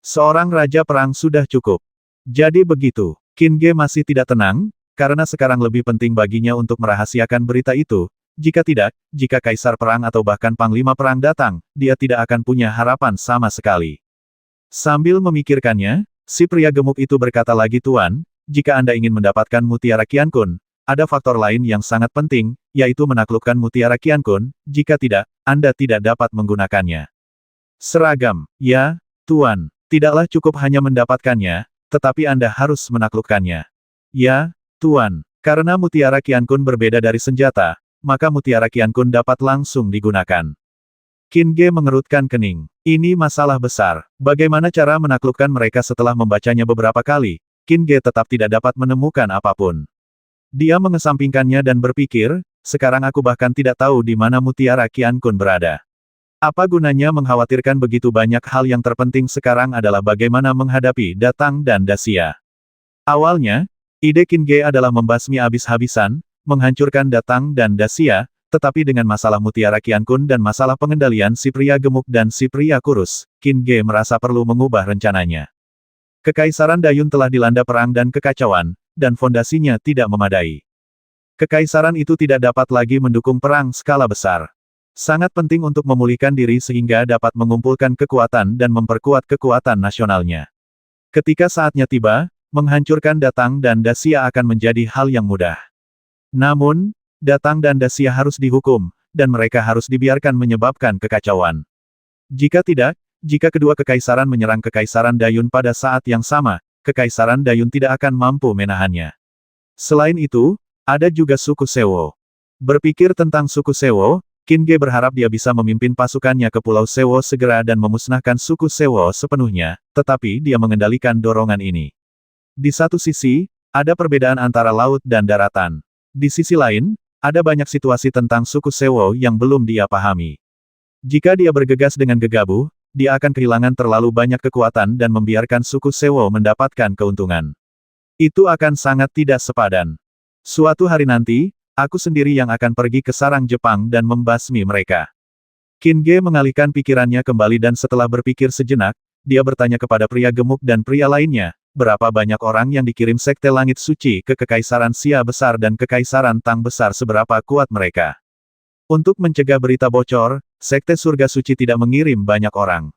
Seorang raja perang sudah cukup. Jadi begitu, Qin Ge masih tidak tenang, karena sekarang lebih penting baginya untuk merahasiakan berita itu. Jika tidak, jika kaisar perang atau bahkan panglima perang datang, dia tidak akan punya harapan sama sekali. Sambil memikirkannya, si pria gemuk itu berkata lagi, Tuan, jika Anda ingin mendapatkan Mutiara Qiankun, ada faktor lain yang sangat penting, yaitu menaklukkan Mutiara Qiankun, jika tidak, Anda tidak dapat menggunakannya. Seragam, ya, Tuan, tidaklah cukup hanya mendapatkannya, tetapi Anda harus menaklukkannya. Ya, Tuan, karena Mutiara Qiankun berbeda dari senjata, maka Mutiara Qiankun dapat langsung digunakan. Qin Ge mengerutkan kening. Ini masalah besar. Bagaimana cara menaklukkan mereka setelah membacanya beberapa kali? Qin Ge tetap tidak dapat menemukan apapun. Dia mengesampingkannya dan berpikir, sekarang aku bahkan tidak tahu di mana Mutiara Qiankun berada. Apa gunanya mengkhawatirkan begitu banyak hal, yang terpenting sekarang adalah bagaimana menghadapi Datang dan Daxia. Awalnya, ide Qin Ge adalah membasmi habis-habisan, menghancurkan Datang dan Daxia, tetapi dengan masalah Mutiara Qiankun dan masalah pengendalian si pria gemuk dan si pria kurus, Qin Ge merasa perlu mengubah rencananya. Kekaisaran Dayun telah dilanda perang dan kekacauan, dan fondasinya tidak memadai. Kekaisaran itu tidak dapat lagi mendukung perang skala besar. Sangat penting untuk memulihkan diri sehingga dapat mengumpulkan kekuatan dan memperkuat kekuatan nasionalnya. Ketika saatnya tiba, menghancurkan Datang dan Daxia akan menjadi hal yang mudah. Namun, Datang dan Daxia harus dihukum, dan mereka harus dibiarkan menyebabkan kekacauan. Jika tidak, jika kedua kekaisaran menyerang Kekaisaran Dayun pada saat yang sama, Kekaisaran Dayun tidak akan mampu menahannya. Selain itu, ada juga suku Sewo. Berpikir tentang suku Sewo, Qin Ge berharap dia bisa memimpin pasukannya ke Pulau Sewo segera dan memusnahkan suku Sewo sepenuhnya, tetapi dia mengendalikan dorongan ini. Di satu sisi, ada perbedaan antara laut dan daratan. Di sisi lain, ada banyak situasi tentang suku Sewo yang belum dia pahami. Jika dia bergegas dengan gegabah, dia akan kehilangan terlalu banyak kekuatan dan membiarkan suku Sewo mendapatkan keuntungan. Itu akan sangat tidak sepadan. Suatu hari nanti, aku sendiri yang akan pergi ke sarang Jepang dan membasmi mereka. Qin Ge mengalihkan pikirannya kembali dan setelah berpikir sejenak, dia bertanya kepada pria gemuk dan pria lainnya, berapa banyak orang yang dikirim Sekte Langit Suci ke Kekaisaran Xia Besar dan Kekaisaran Tang Besar, seberapa kuat mereka? Untuk mencegah berita bocor, Sekte Surga Suci tidak mengirim banyak orang.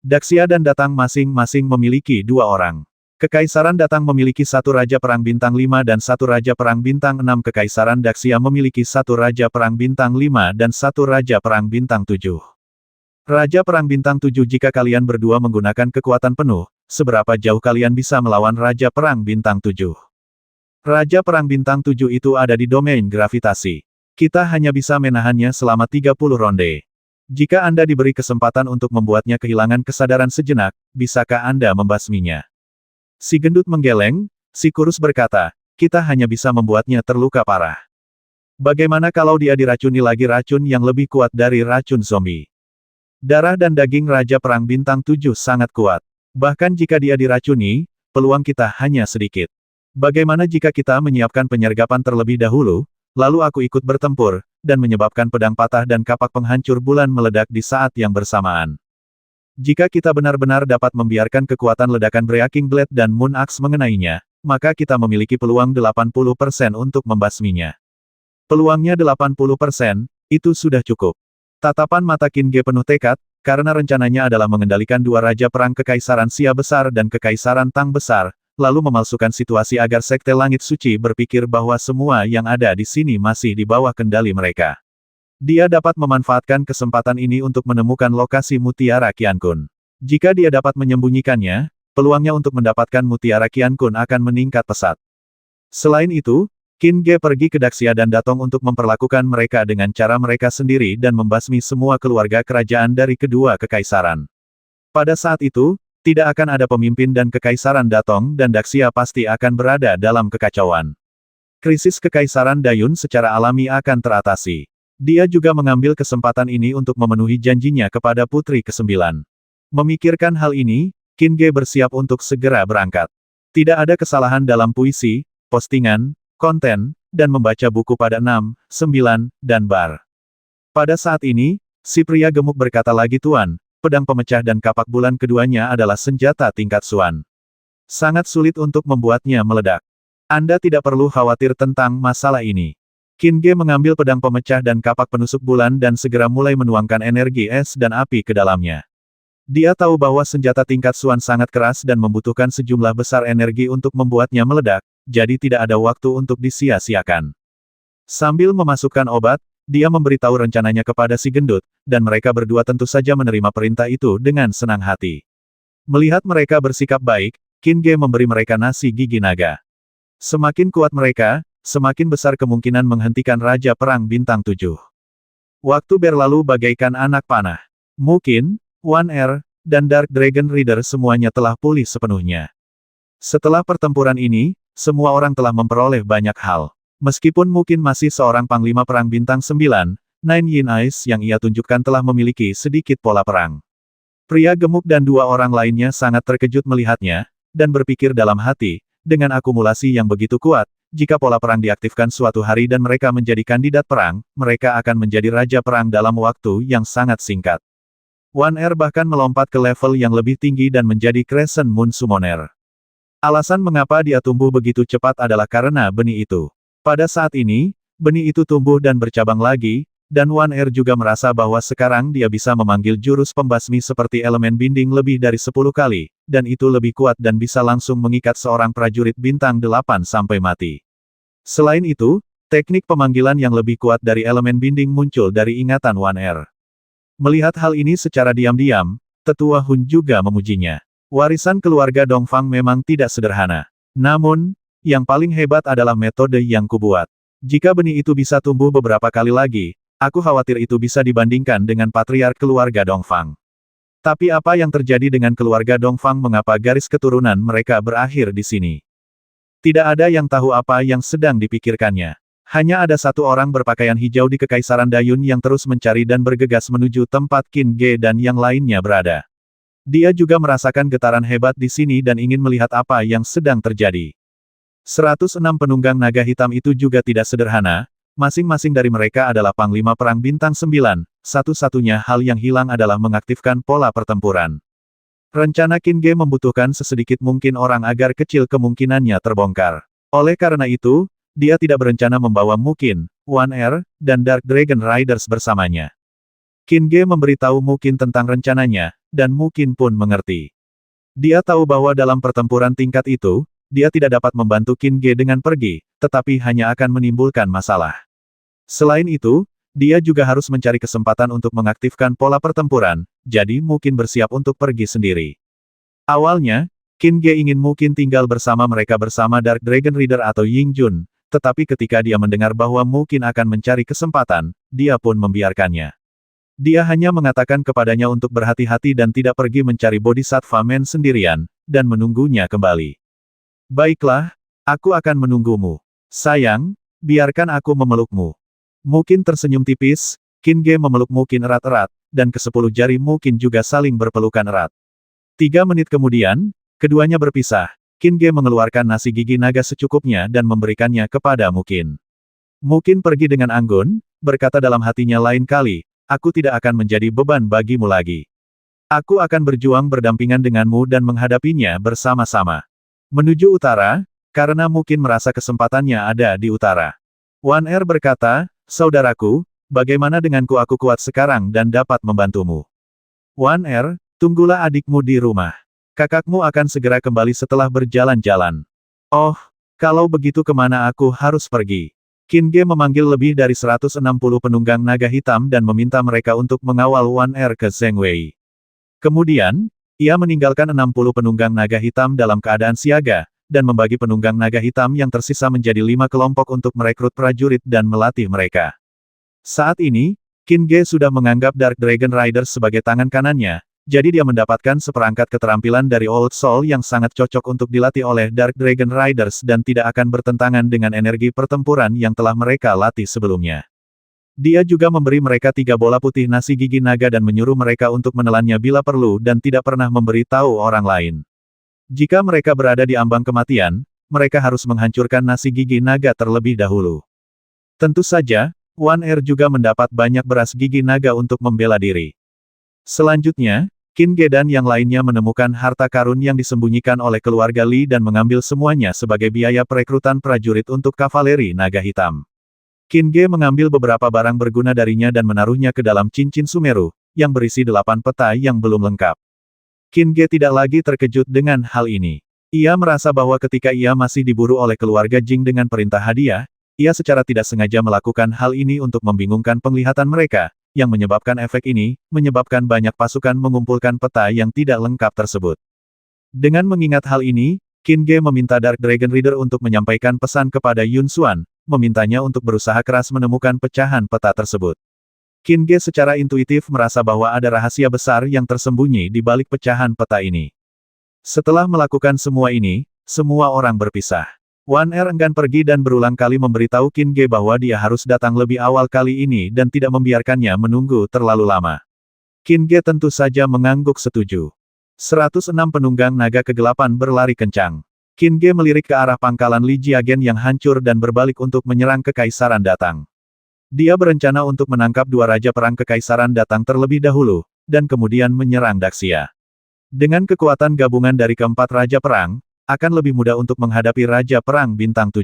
Daxia dan Datang masing-masing memiliki 2 orang. Kekaisaran Datang memiliki 1 Raja Perang Bintang 5 dan 1 Raja Perang Bintang 6. Kekaisaran Daxia memiliki 1 Raja Perang Bintang 5 dan 1 Raja Perang Bintang 7. Raja Perang Bintang 7, jika kalian berdua menggunakan kekuatan penuh, seberapa jauh kalian bisa melawan Raja Perang Bintang 7? Raja Perang Bintang 7 itu ada di domain gravitasi. Kita hanya bisa menahannya selama 30 ronde. Jika Anda diberi kesempatan untuk membuatnya kehilangan kesadaran sejenak, bisakah Anda membasminya? Si gendut menggeleng, Si kurus berkata, kita hanya bisa membuatnya terluka parah. Bagaimana kalau dia diracuni lagi racun yang lebih kuat dari racun zombie? Darah dan daging Raja Perang Bintang 7 sangat kuat. Bahkan jika dia diracuni, peluang kita hanya sedikit. Bagaimana jika kita menyiapkan penyergapan terlebih dahulu, lalu aku ikut bertempur, dan menyebabkan pedang patah dan kapak penghancur bulan meledak di saat yang bersamaan. Jika kita benar-benar dapat membiarkan kekuatan ledakan Breaking Blade dan Moon Axe mengenainya, maka kita memiliki peluang 80% untuk membasminya. Peluangnya 80%, itu sudah cukup. Tatapan mata Qin Ge penuh tekad, karena rencananya adalah mengendalikan dua raja perang Kekaisaran Xia Besar dan Kekaisaran Tang Besar, lalu memalsukan situasi agar Sekte Langit Suci berpikir bahwa semua yang ada di sini masih di bawah kendali mereka. Dia dapat memanfaatkan kesempatan ini untuk menemukan lokasi Mutiara Qiankun. Jika dia dapat menyembunyikannya, peluangnya untuk mendapatkan Mutiara Qiankun akan meningkat pesat. Selain itu, Qin Ge pergi ke Daxia dan Datong untuk memperlakukan mereka dengan cara mereka sendiri dan membasmi semua keluarga kerajaan dari kedua kekaisaran. Pada saat itu, tidak akan ada pemimpin dan Kekaisaran Datong dan Daxia pasti akan berada dalam kekacauan. Krisis Kekaisaran Dayun secara alami akan teratasi. Dia juga mengambil kesempatan ini untuk memenuhi janjinya kepada Putri ke-9. Memikirkan hal ini, Qin Ge bersiap untuk segera berangkat. Tidak ada kesalahan dalam puisi, postingan, konten, dan membaca buku pada 6, 9, dan bar. Pada saat ini, si pria gemuk berkata lagi Tuan, pedang pemecah dan kapak bulan keduanya adalah senjata tingkat Xuan. Sangat sulit untuk membuatnya meledak. Anda tidak perlu khawatir tentang masalah ini. Qin Ge mengambil pedang pemecah dan kapak penusuk bulan dan segera mulai menuangkan energi es dan api ke dalamnya. Dia tahu bahwa senjata tingkat Xuan sangat keras dan membutuhkan sejumlah besar energi untuk membuatnya meledak, jadi tidak ada waktu untuk disia-siakan. Sambil memasukkan obat, dia memberitahu rencananya kepada si gendut, dan mereka berdua tentu saja menerima perintah itu dengan senang hati. Melihat mereka bersikap baik, Qin Ge memberi mereka nasi gigi naga. Semakin kuat mereka, semakin besar kemungkinan menghentikan Raja Perang Bintang 7. Waktu berlalu bagaikan anak panah. Mungkin, One Air, dan Dark Dragon Rider semuanya telah pulih sepenuhnya. Setelah pertempuran ini, semua orang telah memperoleh banyak hal. Meskipun mungkin masih seorang Panglima Perang Bintang 9, Nine Yin Eyes yang ia tunjukkan telah memiliki sedikit pola perang. Pria gemuk dan dua orang lainnya sangat terkejut melihatnya, dan berpikir dalam hati, dengan akumulasi yang begitu kuat, jika pola perang diaktifkan suatu hari dan mereka menjadi kandidat perang, mereka akan menjadi raja perang dalam waktu yang sangat singkat. One Air bahkan melompat ke level yang lebih tinggi dan menjadi Crescent Moon Summoner. Alasan mengapa dia tumbuh begitu cepat adalah karena benih itu. Pada saat ini, benih itu tumbuh dan bercabang lagi, dan One Air juga merasa bahwa sekarang dia bisa memanggil jurus pembasmi seperti elemen binding lebih dari 10 kali, dan itu lebih kuat dan bisa langsung mengikat seorang prajurit bintang 8 sampai mati. Selain itu, teknik pemanggilan yang lebih kuat dari elemen binding muncul dari ingatan One Air. Melihat hal ini secara diam-diam, Tetua Hun juga memujinya. Warisan keluarga Dongfang memang tidak sederhana. Namun, yang paling hebat adalah metode yang kubuat. Jika benih itu bisa tumbuh beberapa kali lagi, aku khawatir itu bisa dibandingkan dengan patriark keluarga Dongfang. Tapi apa yang terjadi dengan keluarga Dongfang mengapa garis keturunan mereka berakhir di sini? Tidak ada yang tahu apa yang sedang dipikirkannya. Hanya ada satu orang berpakaian hijau di Kekaisaran Dayun yang terus mencari dan bergegas menuju tempat Qin Ge dan yang lainnya berada. Dia juga merasakan getaran hebat di sini dan ingin melihat apa yang sedang terjadi. 106 penunggang naga hitam itu juga tidak sederhana, masing-masing dari mereka adalah Panglima Perang Bintang 9, satu-satunya hal yang hilang adalah mengaktifkan pola pertempuran. Rencana Qin Ge membutuhkan sesedikit mungkin orang agar kecil kemungkinannya terbongkar. Oleh karena itu, dia tidak berencana membawa Mukin, One Air, dan Dark Dragon Riders bersamanya. Qin Ge memberitahu Mukin tentang rencananya, dan Mukin pun mengerti. Dia tahu bahwa dalam pertempuran tingkat itu, dia tidak dapat membantu Qin Ge dengan pergi, tetapi hanya akan menimbulkan masalah. Selain itu, dia juga harus mencari kesempatan untuk mengaktifkan pola pertempuran, jadi Mukin bersiap untuk pergi sendiri. Awalnya, Qin Ge ingin Mukin tinggal bersama mereka bersama Dark Dragon Rider atau Ying Jun, tetapi ketika dia mendengar bahwa Mukin akan mencari kesempatan, dia pun membiarkannya. Dia hanya mengatakan kepadanya untuk berhati-hati dan tidak pergi mencari Bodhisattva Men sendirian, dan menunggunya kembali. Baiklah, Aku akan menunggumu. Sayang, biarkan aku memelukmu. Mukin tersenyum tipis, Qin Ge memeluk Mukin erat-erat, dan ke-10 jari Mukin juga saling berpelukan erat. 3 menit kemudian, keduanya berpisah. Qin Ge mengeluarkan nasi gigi naga secukupnya dan memberikannya kepada Mukin. Mukin pergi dengan anggun, berkata dalam hatinya lain kali, aku tidak akan menjadi beban bagimu lagi. Aku akan berjuang berdampingan denganmu dan menghadapinya bersama-sama. Menuju utara, karena Mukin merasa kesempatannya ada di utara. Wan Er berkata, saudaraku, bagaimana denganku aku kuat sekarang dan dapat membantumu. Wan Er, tunggulah adikmu di rumah. Kakakmu akan segera kembali setelah berjalan-jalan. Oh, kalau begitu kemana aku harus pergi? Qin Ge memanggil lebih dari 160 penunggang naga hitam dan meminta mereka untuk mengawal Wan Er ke Zheng Wei. Kemudian, ia meninggalkan 60 penunggang naga hitam dalam keadaan siaga, dan membagi penunggang naga hitam yang tersisa menjadi 5 kelompok untuk merekrut prajurit dan melatih mereka. Saat ini, Qin Ge sudah menganggap Dark Dragon Riders sebagai tangan kanannya, jadi dia mendapatkan seperangkat keterampilan dari Old Soul yang sangat cocok untuk dilatih oleh Dark Dragon Riders dan tidak akan bertentangan dengan energi pertempuran yang telah mereka latih sebelumnya. Dia juga memberi mereka 3 bola putih nasi gigi naga dan menyuruh mereka untuk menelannya bila perlu dan tidak pernah memberi tahu orang lain. Jika mereka berada di ambang kematian, mereka harus menghancurkan nasi gigi naga terlebih dahulu. Tentu saja, Wan Er juga mendapat banyak beras gigi naga untuk membela diri. Selanjutnya, Qin Ge dan yang lainnya menemukan harta karun yang disembunyikan oleh keluarga Li dan mengambil semuanya sebagai biaya perekrutan prajurit untuk kavaleri naga hitam. Qin Ge mengambil beberapa barang berguna darinya dan menaruhnya ke dalam cincin Sumeru, yang berisi 8 peta yang belum lengkap. Qin Ge tidak lagi terkejut dengan hal ini. Ia merasa bahwa ketika ia masih diburu oleh keluarga Jing dengan perintah hadiah, ia secara tidak sengaja melakukan hal ini untuk membingungkan penglihatan mereka, yang menyebabkan efek ini, menyebabkan banyak pasukan mengumpulkan peta yang tidak lengkap tersebut. Dengan mengingat hal ini, Qin Ge meminta Dark Dragon Reader untuk menyampaikan pesan kepada Yun Xuan, memintanya untuk berusaha keras menemukan pecahan peta tersebut. Qin Ge secara intuitif merasa bahwa ada rahasia besar yang tersembunyi di balik pecahan peta ini. Setelah melakukan semua ini, semua orang berpisah. Wan Er enggan pergi dan berulang kali memberitahu Qin Ge bahwa dia harus datang lebih awal kali ini dan tidak membiarkannya menunggu terlalu lama. Qin Ge tentu saja mengangguk setuju. 106 penunggang naga kegelapan berlari kencang. Qin Ge melirik ke arah pangkalan Li Jiagen yang hancur dan berbalik untuk menyerang kekaisaran datang. Dia berencana untuk menangkap 2 raja perang kekaisaran datang terlebih dahulu, dan kemudian menyerang Daxia. Dengan kekuatan gabungan dari keempat raja perang, akan lebih mudah untuk menghadapi Raja Perang Bintang 7.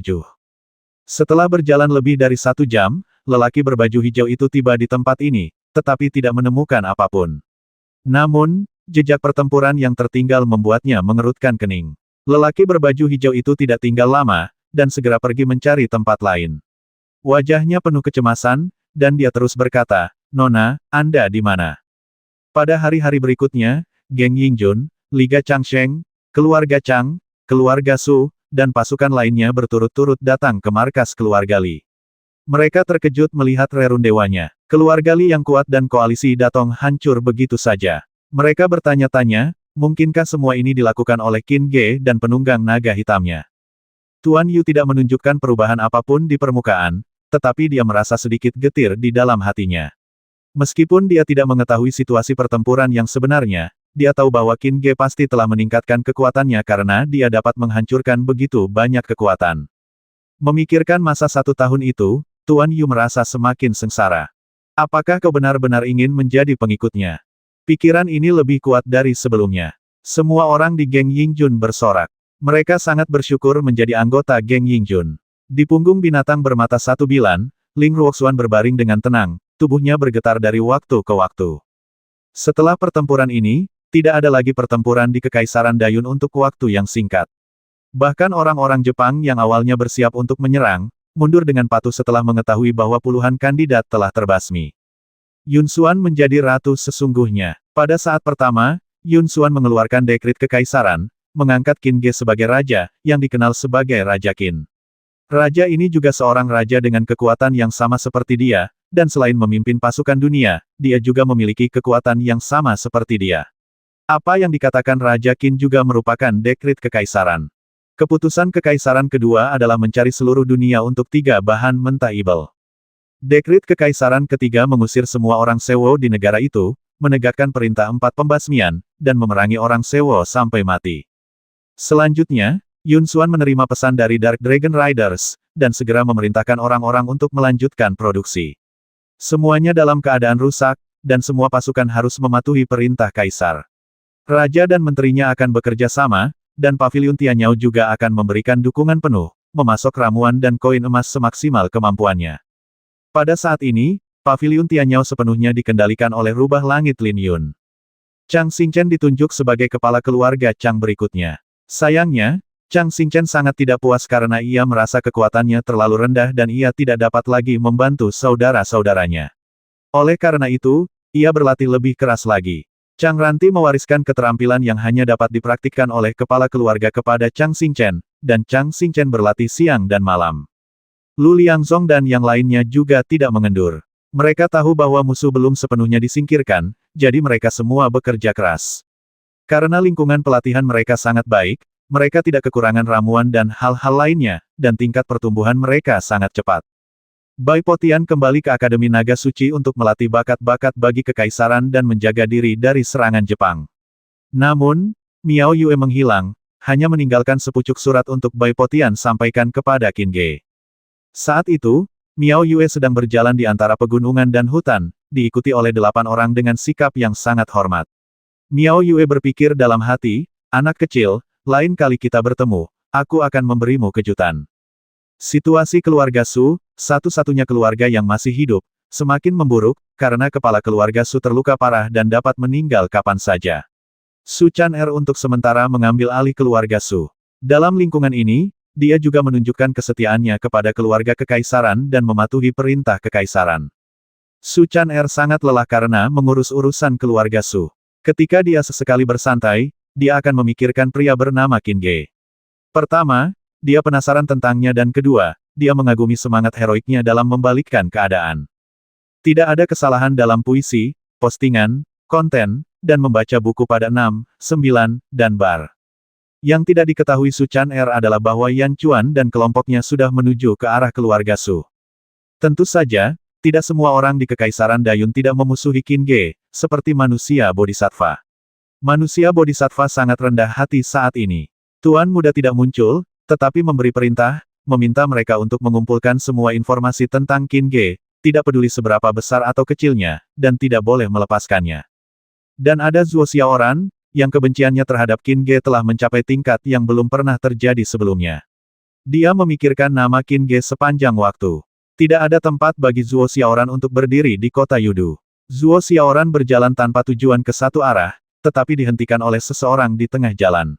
Setelah berjalan lebih dari 1 jam, lelaki berbaju hijau itu tiba di tempat ini, tetapi tidak menemukan apapun. Namun, jejak pertempuran yang tertinggal membuatnya mengerutkan kening. Lelaki berbaju hijau itu tidak tinggal lama, dan segera pergi mencari tempat lain. Wajahnya penuh kecemasan, dan dia terus berkata, Nona, Anda di mana? Pada hari-hari berikutnya, Geng Yingjun, Liga Changsheng, keluarga Chang, keluarga Su, dan pasukan lainnya berturut-turut datang ke markas keluarga Li. Mereka terkejut melihat rerundewanya. Keluarga Li yang kuat dan koalisi Datong hancur begitu saja. Mereka bertanya-tanya, mungkinkah semua ini dilakukan oleh Qin Ge dan penunggang naga hitamnya? Tuan Yu tidak menunjukkan perubahan apapun di permukaan, tetapi dia merasa sedikit getir di dalam hatinya. Meskipun dia tidak mengetahui situasi pertempuran yang sebenarnya, dia tahu bahwa Qin Ge pasti telah meningkatkan kekuatannya karena dia dapat menghancurkan begitu banyak kekuatan. Memikirkan masa 1 tahun itu, Tuan Yu merasa semakin sengsara. Apakah kau benar-benar ingin menjadi pengikutnya? Pikiran ini lebih kuat dari sebelumnya. Semua orang di geng Yingjun bersorak. Mereka sangat bersyukur menjadi anggota geng Yingjun. Di punggung binatang bermata 1 bilan, Ling Ruoxuan berbaring dengan tenang, tubuhnya bergetar dari waktu ke waktu. Setelah pertempuran ini, tidak ada lagi pertempuran di Kekaisaran Dayun untuk waktu yang singkat. Bahkan orang-orang Jepang yang awalnya bersiap untuk menyerang, mundur dengan patuh setelah mengetahui bahwa puluhan kandidat telah terbasmi. Yun Xuan menjadi ratu sesungguhnya. Pada saat pertama, Yun Xuan mengeluarkan dekrit kekaisaran, mengangkat Qin Ge sebagai raja, yang dikenal sebagai Raja Qin. Raja ini juga seorang raja dengan kekuatan yang sama seperti dia, dan selain memimpin pasukan dunia, dia juga memiliki kekuatan yang sama seperti dia. Apa yang dikatakan Raja Qin juga merupakan dekrit kekaisaran. Keputusan kekaisaran kedua adalah mencari seluruh dunia untuk 3 bahan mentah Ibel. Dekrit kekaisaran ketiga mengusir semua orang Sewo di negara itu, menegakkan perintah 4 pembasmian, dan memerangi orang Sewo sampai mati. Selanjutnya, Yun Xuan menerima pesan dari Dark Dragon Riders, dan segera memerintahkan orang-orang untuk melanjutkan produksi. Semuanya dalam keadaan rusak, dan semua pasukan harus mematuhi perintah kaisar. Raja dan menterinya akan bekerja sama, dan Paviliun Tianyao juga akan memberikan dukungan penuh, memasok ramuan dan koin emas semaksimal kemampuannya. Pada saat ini, Paviliun Tianyao sepenuhnya dikendalikan oleh Rubah Langit Lin Yun. Chang Xingchen ditunjuk sebagai kepala keluarga Chang berikutnya. Sayangnya, Chang Xingchen sangat tidak puas karena ia merasa kekuatannya terlalu rendah dan ia tidak dapat lagi membantu saudara-saudaranya. Oleh karena itu, ia berlatih lebih keras lagi. Chang Ranti mewariskan keterampilan yang hanya dapat dipraktikkan oleh kepala keluarga kepada Chang Xingchen, dan Chang Xingchen berlatih siang dan malam. Lu Liangzong dan yang lainnya juga tidak mengendur. Mereka tahu bahwa musuh belum sepenuhnya disingkirkan, jadi mereka semua bekerja keras. Karena lingkungan pelatihan mereka sangat baik, mereka tidak kekurangan ramuan dan hal-hal lainnya, dan tingkat pertumbuhan mereka sangat cepat. Bai Potian kembali ke Akademi Naga Suci untuk melatih bakat-bakat bagi kekaisaran dan menjaga diri dari serangan Jepang. Namun, Miao Yue menghilang, hanya meninggalkan sepucuk surat untuk Bai Potian sampaikan kepada Qin Ge. Saat itu, Miao Yue sedang berjalan di antara pegunungan dan hutan, diikuti oleh 8 orang dengan sikap yang sangat hormat. Miao Yue berpikir dalam hati, anak kecil, lain kali kita bertemu, aku akan memberimu kejutan. Situasi keluarga Su, satu-satunya keluarga yang masih hidup, semakin memburuk, karena kepala keluarga Su terluka parah dan dapat meninggal kapan saja. Su Chan-er untuk sementara mengambil alih keluarga Su. Dalam lingkungan ini, dia juga menunjukkan kesetiaannya kepada keluarga kekaisaran dan mematuhi perintah kekaisaran. Su Chan-er sangat lelah karena mengurus urusan keluarga Su. Ketika dia sesekali bersantai, dia akan memikirkan pria bernama Qin Ge. Pertama, dia penasaran tentangnya dan kedua, dia mengagumi semangat heroiknya dalam membalikkan keadaan. Tidak ada kesalahan dalam puisi, postingan, konten, dan membaca buku pada 6, 9, dan bar. Yang tidak diketahui Su Chan-er adalah bahwa Yan Chuan dan kelompoknya sudah menuju ke arah keluarga Su. Tentu saja, tidak semua orang di Kekaisaran Dayun tidak memusuhi Qin Ge, seperti manusia bodhisattva. Manusia bodhisattva sangat rendah hati saat ini. Tuan muda tidak muncul, tetapi memberi perintah, meminta mereka untuk mengumpulkan semua informasi tentang Qin Ge, tidak peduli seberapa besar atau kecilnya, dan tidak boleh melepaskannya. Dan ada Zuo Xiaoran, yang kebenciannya terhadap Qin Ge telah mencapai tingkat yang belum pernah terjadi sebelumnya. Dia memikirkan nama Qin Ge sepanjang waktu. Tidak ada tempat bagi Zuo Xiaoran untuk berdiri di kota Yudu. Zuo Xiaoran berjalan tanpa tujuan ke satu arah, tetapi dihentikan oleh seseorang di tengah jalan.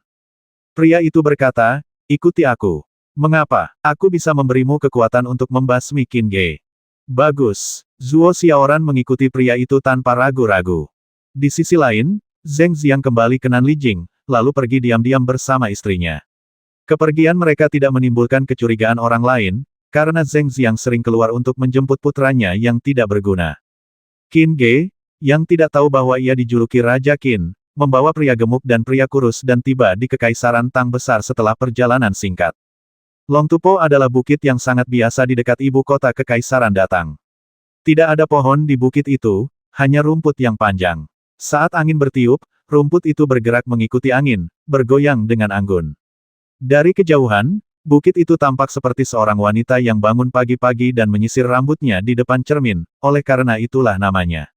Pria itu berkata, "Ikuti aku." "Mengapa? Aku bisa memberimu kekuatan untuk membasmi Qin Ge." "Bagus." Zuo Xiaoran mengikuti pria itu tanpa ragu-ragu. Di sisi lain, Zheng Xiang kembali ke Nanlijing, lalu pergi diam-diam bersama istrinya. Kepergian mereka tidak menimbulkan kecurigaan orang lain, karena Zheng Xiang sering keluar untuk menjemput putranya yang tidak berguna. Qin Ge, yang tidak tahu bahwa ia dijuluki Raja Qin, membawa pria gemuk dan pria kurus dan tiba di Kekaisaran Tang Besar setelah perjalanan singkat. Longtupo adalah bukit yang sangat biasa di dekat ibu kota Kekaisaran Datang. Tidak ada pohon di bukit itu, hanya rumput yang panjang. Saat angin bertiup, rumput itu bergerak mengikuti angin, bergoyang dengan anggun. Dari kejauhan, bukit itu tampak seperti seorang wanita yang bangun pagi-pagi dan menyisir rambutnya di depan cermin, oleh karena itulah namanya.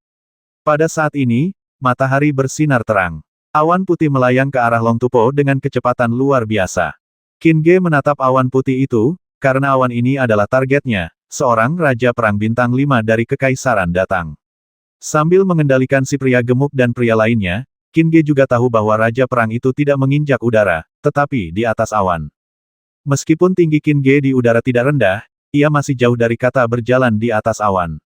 Pada saat ini, matahari bersinar terang. Awan putih melayang ke arah Longtupo dengan kecepatan luar biasa. Qin Ge menatap awan putih itu, karena awan ini adalah targetnya, seorang Raja Perang Bintang 5 dari Kekaisaran Datang. Sambil mengendalikan si pria gemuk dan pria lainnya, Qin Ge juga tahu bahwa Raja Perang itu tidak menginjak udara, tetapi di atas awan. Meskipun tinggi Qin Ge di udara tidak rendah, ia masih jauh dari kata berjalan di atas awan.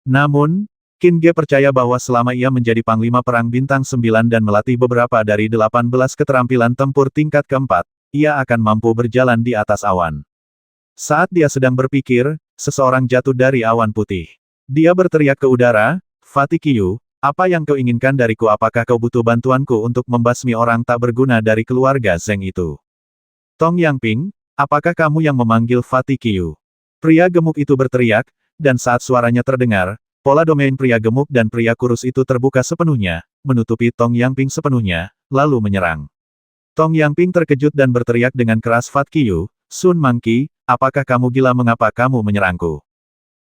Namun, Qin Ge percaya bahwa selama ia menjadi Panglima Perang Bintang 9 dan melatih beberapa dari 18 keterampilan tempur tingkat keempat, ia akan mampu berjalan di atas awan. Saat dia sedang berpikir, seseorang jatuh dari awan putih. Dia berteriak ke udara, "Fatih Qiu, apa yang kau inginkan dariku? Apakah kau butuh bantuanku untuk membasmi orang tak berguna dari keluarga Zheng itu?" Tong Yangping, apakah kamu yang memanggil Fatih Qiu? Pria gemuk itu berteriak, dan saat suaranya terdengar, pola domain pria gemuk dan pria kurus itu terbuka sepenuhnya, menutupi Tong Yangping sepenuhnya, lalu menyerang. Tong Yangping terkejut dan berteriak dengan keras, Fatih Qiu, Sun Monkey, apakah kamu gila, mengapa kamu menyerangku?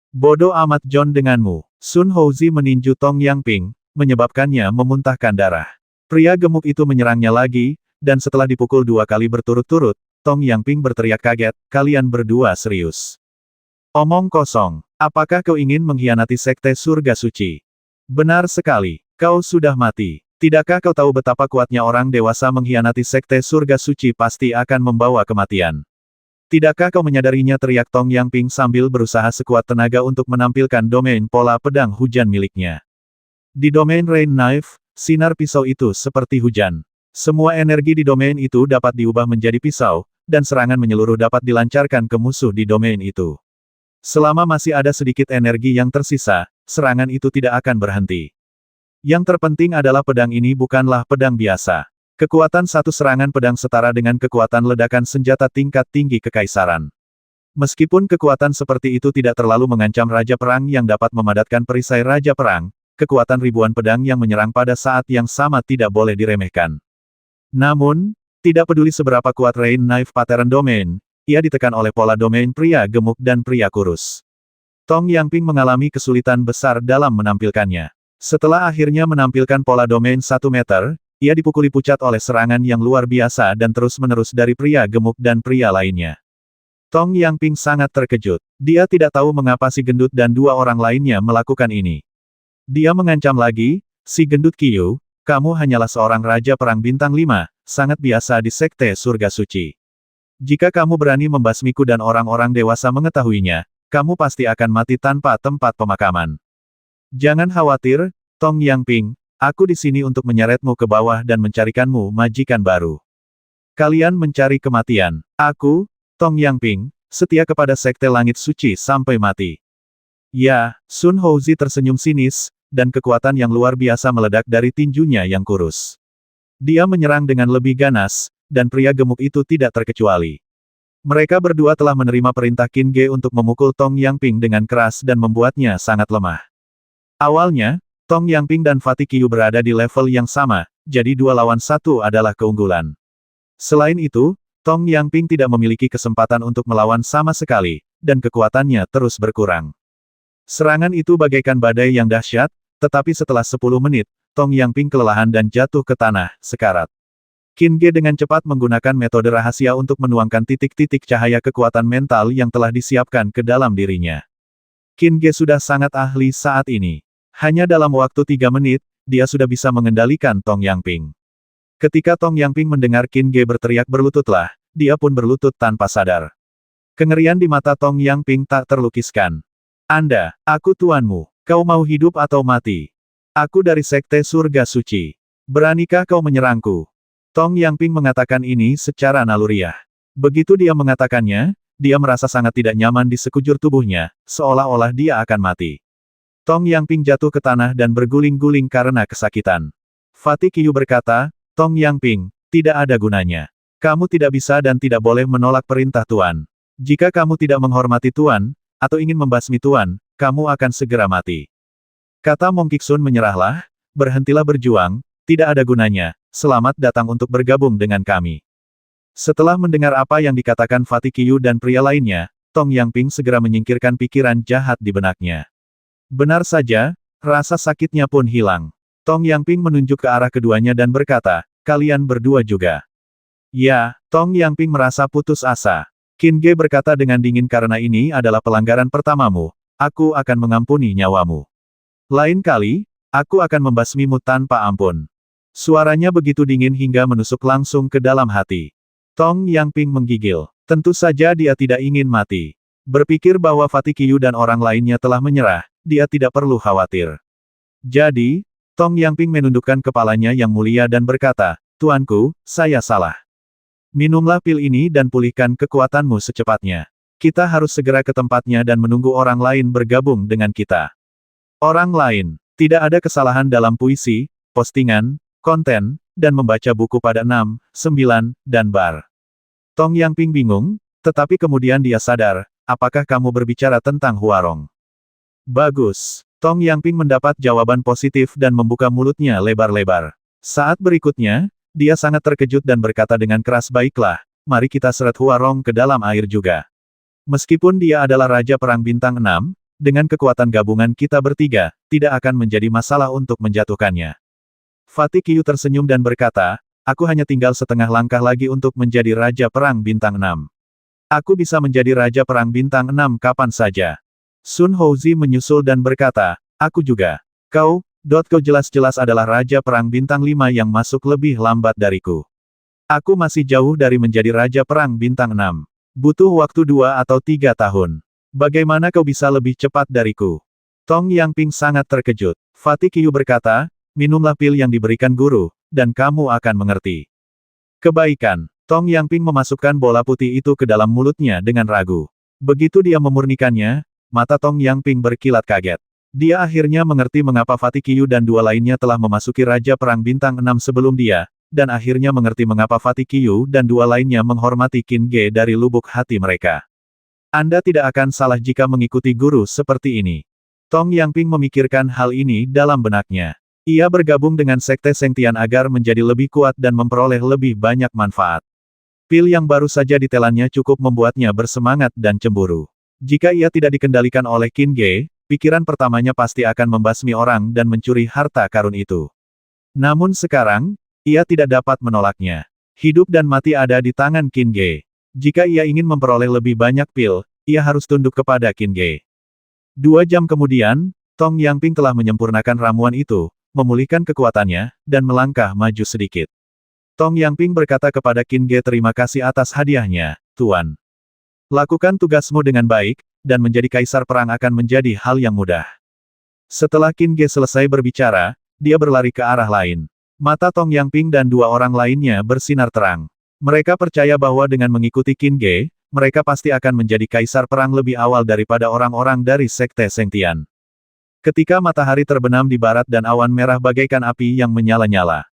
Bodoh amat John denganmu. Sun Houzi meninju Tong Yangping, menyebabkannya memuntahkan darah. Pria gemuk itu menyerangnya lagi, dan setelah dipukul 2 kali berturut-turut, Tong Yangping berteriak kaget, kalian berdua serius? Omong kosong. Apakah kau ingin mengkhianati Sekte Surga Suci? Benar sekali. Kau sudah mati. Tidakkah kau tahu betapa kuatnya orang dewasa mengkhianati Sekte Surga Suci pasti akan membawa kematian? Tidakkah kau menyadarinya, teriak Tong Yangping sambil berusaha sekuat tenaga untuk menampilkan domain pola pedang hujan miliknya. Di domain Rain Knife, sinar pisau itu seperti hujan. Semua energi di domain itu dapat diubah menjadi pisau, dan serangan menyeluruh dapat dilancarkan ke musuh di domain itu. Selama masih ada sedikit energi yang tersisa, serangan itu tidak akan berhenti. Yang terpenting adalah pedang ini bukanlah pedang biasa. Kekuatan satu serangan pedang setara dengan kekuatan ledakan senjata tingkat tinggi kekaisaran. Meskipun kekuatan seperti itu tidak terlalu mengancam Raja Perang yang dapat memadatkan perisai Raja Perang, kekuatan ribuan pedang yang menyerang pada saat yang sama tidak boleh diremehkan. Namun, tidak peduli seberapa kuat Rain Knife Pattern Domain, ia ditekan oleh pola domain pria gemuk dan pria kurus. Tong Yangping mengalami kesulitan besar dalam menampilkannya. Setelah akhirnya menampilkan pola domain 1 meter, ia dipukuli pucat oleh serangan yang luar biasa dan terus-menerus dari pria gemuk dan pria lainnya. Tong Yangping sangat terkejut. Dia tidak tahu mengapa si gendut dan 2 orang lainnya melakukan ini. Dia mengancam lagi, si gendut Qiu, kamu hanyalah seorang Raja Perang Bintang 5, sangat biasa di Sekte Surga Suci. Jika kamu berani membasmiku dan orang-orang dewasa mengetahuinya, kamu pasti akan mati tanpa tempat pemakaman. Jangan khawatir, Tong Yangping, aku di sini untuk menyeretmu ke bawah dan mencarikanmu majikan baru. Kalian mencari kematian. Aku, Tong Yangping, setia kepada Sekte Langit Suci sampai mati. Ya, Sun Houzi tersenyum sinis, dan kekuatan yang luar biasa meledak dari tinjunya yang kurus. Dia menyerang dengan lebih ganas, dan pria gemuk itu tidak terkecuali. Mereka berdua telah menerima perintah Qin Ge untuk memukul Tong Yangping dengan keras dan membuatnya sangat lemah. Awalnya, Tong Yangping dan Fatih Qiu berada di level yang sama, jadi 2 lawan 1 adalah keunggulan. Selain itu, Tong Yangping tidak memiliki kesempatan untuk melawan sama sekali, dan kekuatannya terus berkurang. Serangan itu bagaikan badai yang dahsyat, tetapi setelah 10 menit, Tong Yangping kelelahan dan jatuh ke tanah, sekarat. Qin Ge dengan cepat menggunakan metode rahasia untuk menuangkan titik-titik cahaya kekuatan mental yang telah disiapkan ke dalam dirinya. Qin Ge sudah sangat ahli saat ini. Hanya dalam waktu 3 menit, dia sudah bisa mengendalikan Tong Yangping. Ketika Tong Yangping mendengar Qin Ge berteriak berlututlah, dia pun berlutut tanpa sadar. Kengerian di mata Tong Yangping tak terlukiskan. Aku tuanmu. Kau mau hidup atau mati? Aku dari Sekte Surga Suci. Beranikah kau menyerangku? Tong Yangping mengatakan ini secara naluriah. Begitu dia mengatakannya, dia merasa sangat tidak nyaman di sekujur tubuhnya, seolah-olah dia akan mati. Tong Yangping jatuh ke tanah dan berguling-guling karena kesakitan. Fatih Qiu berkata, Tong Yangping, tidak ada gunanya. Kamu tidak bisa dan tidak boleh menolak perintah Tuan. Jika kamu tidak menghormati Tuan, atau ingin membasmi Tuan, kamu akan segera mati. Kata Mong Kiksun, menyerahlah, berhentilah berjuang, tidak ada gunanya, selamat datang untuk bergabung dengan kami. Setelah mendengar apa yang dikatakan Fatih Qiu dan pria lainnya, Tong Yangping segera menyingkirkan pikiran jahat di benaknya. Benar saja, rasa sakitnya pun hilang. Tong Yangping menunjuk ke arah keduanya dan berkata, kalian berdua juga. Ya, Tong Yangping merasa putus asa. Qin Ge berkata dengan dingin, karena ini adalah pelanggaran pertamamu, aku akan mengampuni nyawamu. Lain kali, aku akan membasmimu tanpa ampun. Suaranya begitu dingin hingga menusuk langsung ke dalam hati. Tong Yangping menggigil. Tentu saja dia tidak ingin mati. Berpikir bahwa Fatih Qiu dan orang lainnya telah menyerah, dia tidak perlu khawatir. Jadi, Tong Yangping menundukkan kepalanya yang mulia dan berkata, Tuanku, saya salah. Minumlah pil ini dan pulihkan kekuatanmu secepatnya. Kita harus segera ke tempatnya dan menunggu orang lain bergabung dengan kita. Orang lain. Tidak ada kesalahan dalam puisi, postingan, konten, dan membaca buku pada 6, 9, dan bar. Tong Yangping bingung, tetapi kemudian dia sadar, apakah kamu berbicara tentang Huarong? Bagus. Tong Yangping mendapat jawaban positif dan membuka mulutnya lebar-lebar. Saat berikutnya, dia sangat terkejut dan berkata dengan keras, baiklah, mari kita seret Huarong ke dalam air juga. Meskipun dia adalah Raja Perang Bintang 6, dengan kekuatan gabungan kita bertiga, tidak akan menjadi masalah untuk menjatuhkannya. Fatih Qiu tersenyum dan berkata, aku hanya tinggal setengah langkah lagi untuk menjadi Raja Perang Bintang 6. Aku bisa menjadi Raja Perang Bintang 6 kapan saja. Sun Houzi menyusul dan berkata, aku juga. Kau jelas-jelas adalah Raja Perang Bintang 5 yang masuk lebih lambat dariku. Aku masih jauh dari menjadi Raja Perang Bintang 6. Butuh waktu 2 atau 3 tahun. Bagaimana kau bisa lebih cepat dariku? Tong Yangping sangat terkejut. Fatih Qiu berkata, minumlah pil yang diberikan guru, dan kamu akan mengerti. Kebaikan. Tong Yangping memasukkan bola putih itu ke dalam mulutnya dengan ragu. Begitu dia memurnikannya, mata Tong Yangping berkilat kaget. Dia akhirnya mengerti mengapa Fatih Qiu dan dua lainnya telah memasuki Raja Perang Bintang 6 sebelum dia, dan akhirnya mengerti mengapa Fatih Qiu dan dua lainnya menghormati Qin Ge dari lubuk hati mereka. Anda tidak akan salah jika mengikuti guru seperti ini. Tong Yangping memikirkan hal ini dalam benaknya. Ia bergabung dengan Sekte Sengtian agar menjadi lebih kuat dan memperoleh lebih banyak manfaat. Pil yang baru saja ditelannya cukup membuatnya bersemangat dan cemburu. Jika ia tidak dikendalikan oleh Qin Ge, pikiran pertamanya pasti akan membasmi orang dan mencuri harta karun itu. Namun sekarang, ia tidak dapat menolaknya. Hidup dan mati ada di tangan Qin Ge. Jika ia ingin memperoleh lebih banyak pil, ia harus tunduk kepada Qin Ge. 2 jam kemudian, Tong Yangping telah menyempurnakan ramuan itu, memulihkan kekuatannya, dan melangkah maju sedikit. Tong Yangping berkata kepada Qin Ge, terima kasih atas hadiahnya, Tuan. Lakukan tugasmu dengan baik, dan menjadi kaisar perang akan menjadi hal yang mudah. Setelah Qin Ge selesai berbicara, dia berlari ke arah lain. Mata Tong Yangping dan dua orang lainnya bersinar terang. Mereka percaya bahwa dengan mengikuti Qin Ge, mereka pasti akan menjadi kaisar perang lebih awal daripada orang-orang dari Sekte Sengtian. Ketika matahari terbenam di barat dan awan merah bagaikan api yang menyala-nyala.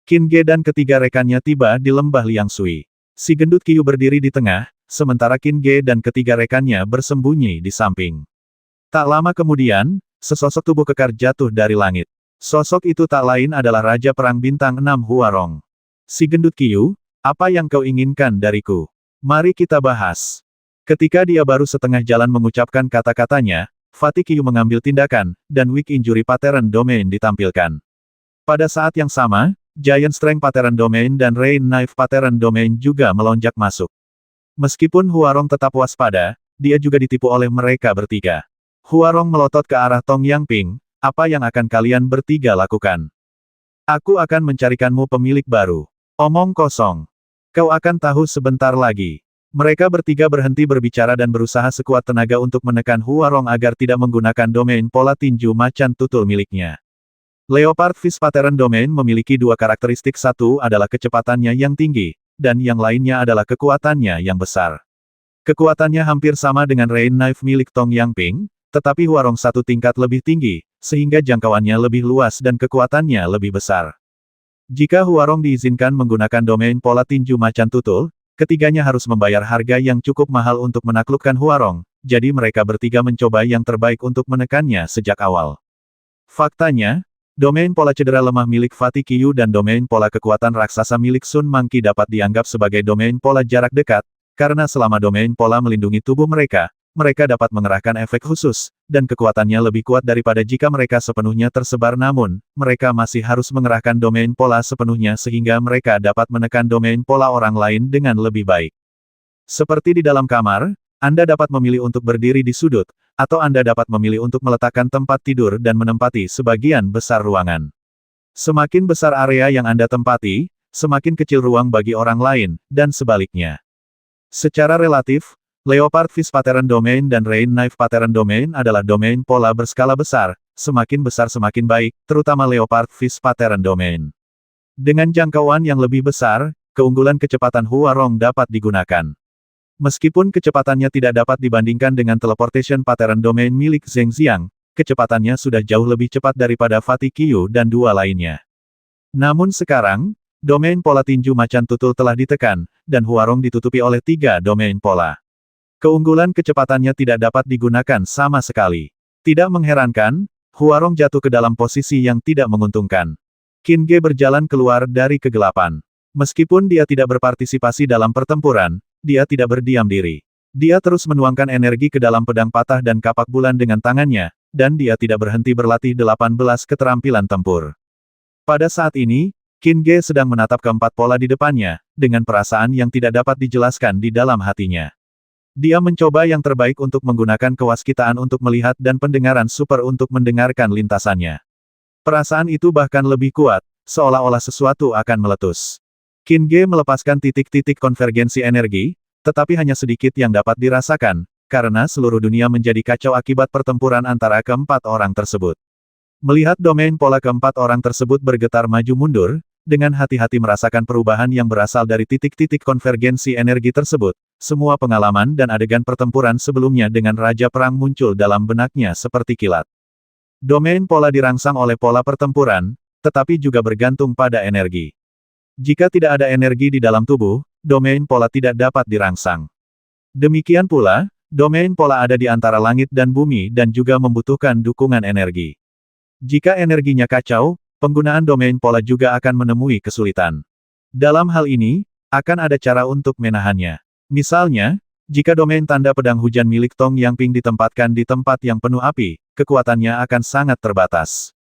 Qin Ge dan ketiga rekannya tiba di lembah Liangsui. Si gendut Qiu berdiri di tengah, sementara Qin Ge dan ketiga rekannya bersembunyi di samping. Tak lama kemudian, sesosok tubuh kekar jatuh dari langit. Sosok itu tak lain adalah Raja Perang Bintang 6 Huarong. Si gendut Qiu, apa yang kau inginkan dariku? Mari kita bahas. Ketika dia baru setengah jalan mengucapkan kata-katanya, Fatih Qiu mengambil tindakan, dan Weak Injury Pattern Domain ditampilkan. Pada saat yang sama, Giant Strength Pattern Domain dan Rain Knife Pattern Domain juga melonjak masuk. Meskipun Huarong tetap waspada, dia juga ditipu oleh mereka bertiga. Huarong melotot ke arah Tong Yangping, apa yang akan kalian bertiga lakukan? Aku akan mencarikanmu pemilik baru. Omong kosong. Kau akan tahu sebentar lagi. Mereka bertiga berhenti berbicara dan berusaha sekuat tenaga untuk menekan Huarong agar tidak menggunakan domain pola tinju macan tutul miliknya. Leopard Fist Pattern Domain memiliki dua karakteristik, satu adalah kecepatannya yang tinggi, dan yang lainnya adalah kekuatannya yang besar. Kekuatannya hampir sama dengan Rain Knife milik Tong Yangping, tetapi Huarong satu tingkat lebih tinggi, sehingga jangkauannya lebih luas dan kekuatannya lebih besar. Jika Huarong diizinkan menggunakan domain pola tinju macan tutul, ketiganya harus membayar harga yang cukup mahal untuk menaklukkan Huarong, jadi mereka bertiga mencoba yang terbaik untuk menekannya sejak awal. Faktanya, domain pola cedera lemah milik Fatih Qiu dan domain pola kekuatan raksasa milik Sun Monkey dapat dianggap sebagai domain pola jarak dekat, karena selama domain pola melindungi tubuh mereka, mereka dapat mengerahkan efek khusus, dan kekuatannya lebih kuat daripada jika mereka sepenuhnya tersebar, namun, mereka masih harus mengerahkan domain pola sepenuhnya sehingga mereka dapat menekan domain pola orang lain dengan lebih baik. Seperti di dalam kamar, Anda dapat memilih untuk berdiri di sudut, atau Anda dapat memilih untuk meletakkan tempat tidur dan menempati sebagian besar ruangan. Semakin besar area yang Anda tempati, semakin kecil ruang bagi orang lain, dan sebaliknya. Secara relatif, Leopard Fist Pattern Domain dan Rain Knife Pattern Domain adalah domain pola berskala besar, semakin besar semakin baik, terutama Leopard Fist Pattern Domain. Dengan jangkauan yang lebih besar, keunggulan kecepatan Huarong dapat digunakan. Meskipun kecepatannya tidak dapat dibandingkan dengan Teleportation Pattern Domain milik Zheng Xiang, kecepatannya sudah jauh lebih cepat daripada Fatih Qiu dan dua lainnya. Namun sekarang, Domain pola tinju macan tutul telah ditekan, dan Huarong ditutupi oleh 3 domain pola. Keunggulan kecepatannya tidak dapat digunakan sama sekali. Tidak mengherankan, Huarong jatuh ke dalam posisi yang tidak menguntungkan. Qin Ge berjalan keluar dari kegelapan. Meskipun dia tidak berpartisipasi dalam pertempuran, dia tidak berdiam diri. Dia terus menuangkan energi ke dalam pedang patah dan kapak bulan dengan tangannya, dan dia tidak berhenti berlatih 18 keterampilan tempur. Pada saat ini, Qin Ge sedang menatap keempat pola di depannya, dengan perasaan yang tidak dapat dijelaskan di dalam hatinya. Dia mencoba yang terbaik untuk menggunakan kewaskitaan untuk melihat dan pendengaran super untuk mendengarkan lintasannya. Perasaan itu bahkan lebih kuat, seolah-olah sesuatu akan meletus. Qin Ge melepaskan titik-titik konvergensi energi, tetapi hanya sedikit yang dapat dirasakan, karena seluruh dunia menjadi kacau akibat pertempuran antara keempat orang tersebut. Melihat domain pola keempat orang tersebut bergetar maju mundur, dengan hati-hati merasakan perubahan yang berasal dari titik-titik konvergensi energi tersebut, semua pengalaman dan adegan pertempuran sebelumnya dengan Raja Perang muncul dalam benaknya seperti kilat. Domain pola dirangsang oleh pola pertempuran, tetapi juga bergantung pada energi. Jika tidak ada energi di dalam tubuh, domain pola tidak dapat dirangsang. Demikian pula, domain pola ada di antara langit dan bumi dan juga membutuhkan dukungan energi. Jika energinya kacau, penggunaan domain pola juga akan menemui kesulitan. Dalam hal ini, akan ada cara untuk menahannya. Misalnya, jika domain tanda pedang hujan milik Tong Yangping ditempatkan di tempat yang penuh api, kekuatannya akan sangat terbatas.